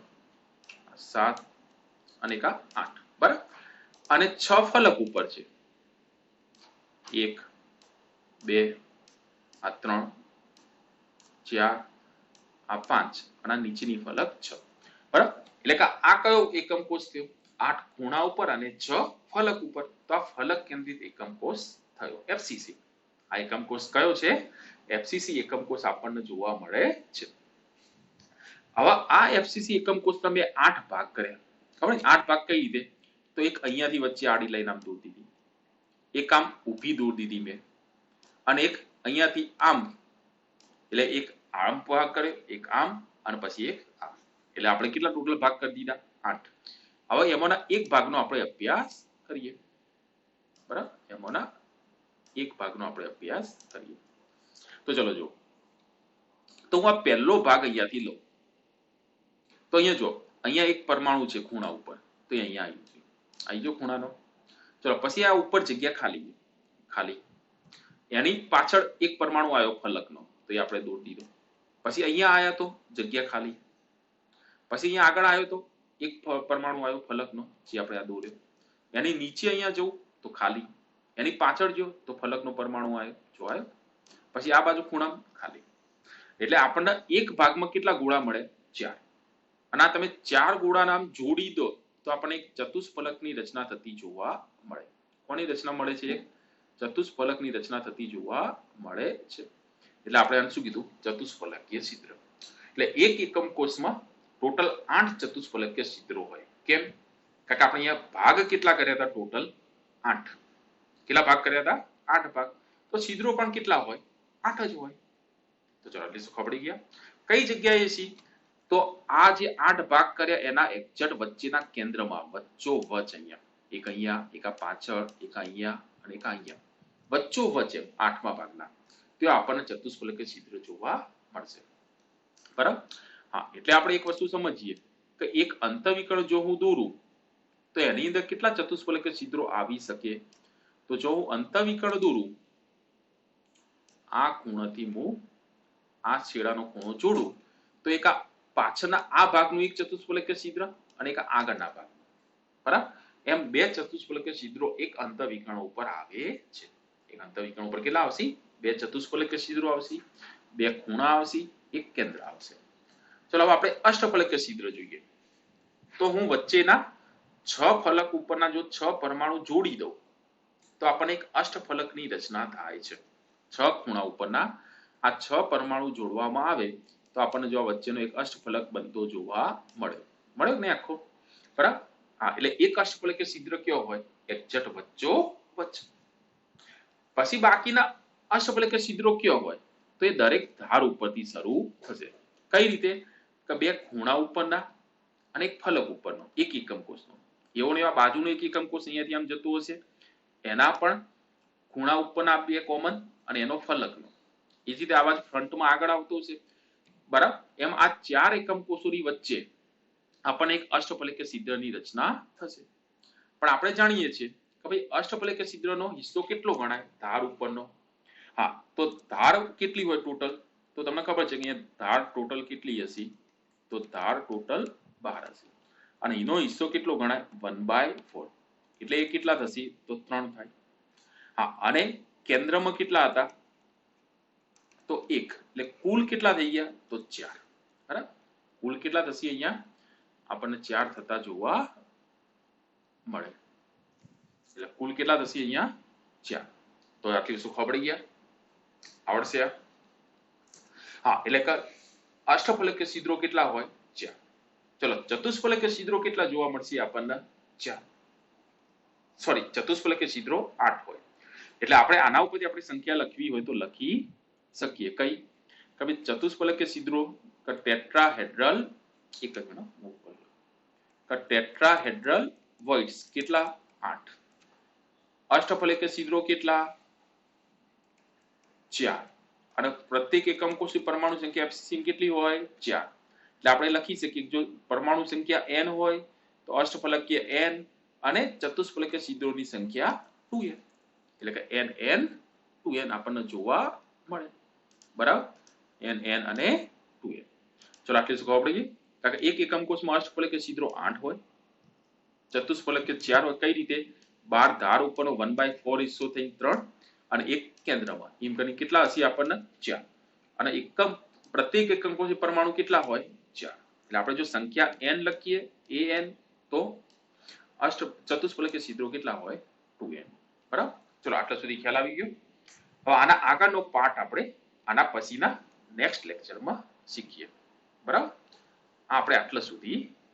આ 7 અને એક આ 8, બરાબર. અને 6 ફલક ઉપર છે. 1, 2, આ 3, 4, આ 5 અને આ નીચેની ફલક 6, બરાબર. એટલે કે આ કયો એકમ કોષ થયો? 8 ખૂણા ઉપર અને 6 ફલક ઉપર. તો આ ફલક કેન્દ્રિત એકમ કોષ થયો, એફસીસી. આ એકમ કોષ કયો છે? એફસીસી એકમ કોષ આપણને જોવા મળે છે. હવે આ એફસીસી એકમ કોષ તમે 8 ભાગ કર્યા. ખબર ને 8 ભાગ કઈ રીતે? તો એક અહીંયાથી વચ્ચે આડી લાઈન આમ દોરી દીધી, એક આમ ઊભી દોરી દીધી મેં, અને એક અહીંયાથી આમ, એટલે એક આમ ભાગ કર્યો, એક આમ અને પછી એક આમ. એટલે આપણે કેટલા ટોટલ ભાગ કરી દીધા? 8. હવે એમાંના એક ભાગનો આપણે અભ્યાસ કરીએ, બરાબર. એમાંના એક ભાગનો આપણે અભ્યાસ કરીએ. તો ચલો જો, તો હું આ પહેલો ભાગ અહીંયાથી લઉં. તો અહીંયા જો, અહીંયા એક પરમાણુ છે ખૂણા ઉપર, તો અહીંયા આવી ગયો, આવી ગયો ખૂણાનો. ચલો પછી આ ઉપર જગ્યા ખાલી, ખાલી એની પાછળ એક પરમાણુ આવ્યો ફલકનો, તો એ આપણે દોરી દીધો. પછી અહીંયા આયા તો જગ્યા ખાલી. પછી અહીંયા આગળ આવ્યો તો એક પરમાણુ આવ્યો ફલકનો, જે આપણે આ દોર્યો. એની નીચે અહીંયા જવું તો ખાલી, એની પાછળ જો તો ફલકનો પરમાણુ આવ્યો, જો આવ્યો. પછી આ બાજુ ખૂણા ખાલી. એટલે આપણને એક ભાગમાં કેટલા ગોળા મળે? 4. અને આ તમે 4 ગોળાને આમ જોડી દો તો આપણને એક ચતુષ્ફલકની રચના થતી જોવા મળે. કોની રચના મળે છે? ચતુષ્ફલકની રચના થતી જોવા મળે છે. એટલે આપણે આને શું કીધું? ચતુષ્ફલકીય છિદ્ર. એટલે એક એકમ કોષમાં ટોટલ 8 ચતુષ્ફલકીય છિદ્રો હોય. કેમ? કારણ કે આપણે અહીંયા ભાગ કેટલા કર્યા હતા? ટોટલ 8. કેટલા ભાગ કર્યા હતા? 8 ભાગ. તો છિદ્રો પણ કેટલા હોય? 8 જ હોય. તો ચલો એટલે શું ખબર પડી ગયા? કઈ જગ્યાએ છે? તો આ જે 8 ભાગ કર્યા એના એક્ઝેક્ટ વચ્ચેના કેન્દ્રમાં, વચ્ચોવચ અહીંયા, એક અહીંયા, એક આ પાછળ, એક અહીંયા અને એક અહીંયા, વચ્ચોવચ એમ 8મા ભાગના, તો આપણને ચતુષ્ફલકીય છિદ્ર જોવા મળશે, બરાબર. હા, એટલે આપણે એક વસ્તુ સમજીએ કે એક અંતઃવિકર્ણ જો હું દોરું તો એની અંદર કેટલા ચતુષ્ફલકીય છિદ્રો આવી શકે? તો જો હું અંતઃવિકર્ણ દોરું, આ ખૂણાથી હું આ છેડાનો ખૂણો જોડું, તો એક આ પાછળના આ ભાગનું એક ચતુષ્ફલકીય છિદ્ર અને એક આગળના ભાગ, બરાબર. એમ બે ચતુષ્ફલકીય છિદ્રો એક અંતઃવિકર્ણ ઉપર આવે છે. એક અંતઃવિકર્ણ ઉપર કેટલા આવશે? 2 ચતુષ્ફલકીય છિદ્રો આવશે, 2 ખૂણા આવશે, એક કેન્દ્ર આવશે. ચલો હવે આપણે અષ્ટફલકીય છિદ્ર જોઈએ. તો હું વચ્ચેના 6 ફલક ઉપરના જો 6 પરમાણુ જોડી દઉં તો આપણને એક અષ્ટફલકની રચના થાય છે. 6 ખૂણા ઉપરના આ 6 પરમાણુ જોડવામાં આવે તો આપણને જો વચ્ચેનો એક અષ્ટફલક બનતો જોવા મળે. મળ્યો ને આખો, બરાબર. હા, એટલે એક અષ્ટફલકીય છિદ્ર કયો હોય? એક્ઝેક્ટ વચ્ચોવચ. પછી બાકીના અષ્ટફલકીય છિદ્રો કયો હોય? તો એ દરેક ધાર ઉપરથી શરૂ થશે. કઈ રીતે? કે 2 ખૂણા ઉપરના અને એક ફલક ઉપરનો, એક એકમ કોષનો. એવો ને એવા બાજુનો એક એકમ કોષ અહીંયાથી આમ જતો હશે, એના પણ ખૂણા ઉપરના 2 કોમન અને એનો ફલકનો. એ જ રીતે આવાજ ફ્રન્ટમાં આગળ આવતો હશે, બરાબર. એમ આ 4 એકમ કોષોની વચ્ચે આપણને એક અષ્ટફલકીય છિદ્રની રચના થશે. પણ આપણે જાણીએ છીએ કે ભાઈ અષ્ટફલકીય છિદ્રનો હિસ્સો કેટલો ગણાય? ધાર ઉપરનો. હા, તો ધાર કેટલી હોય ટોટલ? તો તમને ખબર છે કે અહીંયા ધાર ટોટલ કેટલી હશે? તો ધાર ટોટલ 12 હશે. અને એનો હિસ્સો કેટલો ગણાય? 1/4. એટલે એ કેટલા થશે? તો 3 થાય. હા, અને કેન્દ્રમાં કેટલા હતા? તો 1. એટલે કુલ કેટલા થઈ ગયા? તો 4. બરાબર. કુલ કેટલા થશે? અહીંયા આપણને 4 થતા જોવા મળે. એટલે કુલ કેટલા થશે? અહીંયા 4. તો આટલી વસ્તુ ખબર પડી ગયા? આવડશે? હા, એટલે કે અષ્ટફલકીય છિદ્રો કેટલા હોય? 4. ચલો ચતુષ્ફલકીય છિદ્રો કેટલા જોવા મળશે આપણને? 4. સોરી, ચતુષ્ફલકીય છિદ્રો 8 હોય. એટલે આપણે આના ઉપરથી આપણી સંખ્યા લખવી હોય તો લખી શકીએ. કઈ? કે ભાઈ ચતુષ્ફલકીય છિદ્રો કે ટેટ્રાહેડ્રલ, એક જ મિનિટ, કે ટેટ્રાહેડ્રલ વોઇડ્સ કેટલા? 8. અષ્ટફલકીય છિદ્રો કેટલા? 4. અને પ્રત્યેક એકમ કોષની પરમાણુ સંખ્યા એફસીસી કેટલી હોય? 4. એટલે આપણે લખી શકીએ જો પરમાણુ સંખ્યા n હોય તો અષ્ટફલકીય n અને ચતુષ્ફલકીય છિદ્રોની સંખ્યા 2n એટલે કે n 2n આપણને જોવા મળે બરાબર n અને 2n ચલો આટલી શું ખબર પડી ગઈ કારણ કે એક એકમ કોષમાં અષ્ટફલકીય છિદ્રો 8 હોય ચતુષ્ફલકીય 4 હોય કઈ રીતે 12 ધાર ઉપરનો 1/4 હિસ્સો થઈ 3 અને એક કેન્દ્રમાં એમ કરીને કેટલા હશે આપણને 4 અને એકમ પ્રત્યેક એકમ કોષ પરમાણુ કેટલા હોય 4 એટલે આપણે જો સંખ્યા n લખીએ an તો ચતુષ્ફલકીય છિદ્રો કેટલા હોય 2n બરાબર ચલો આટલા સુધી ખ્યાલ આવી ગયો હવે આના આગળનો પાર્ટ આપણે આના પછીના નેક્સ્ટ લેક્ચરમાં શીખીએ બરાબર આપણે આટલા સુધી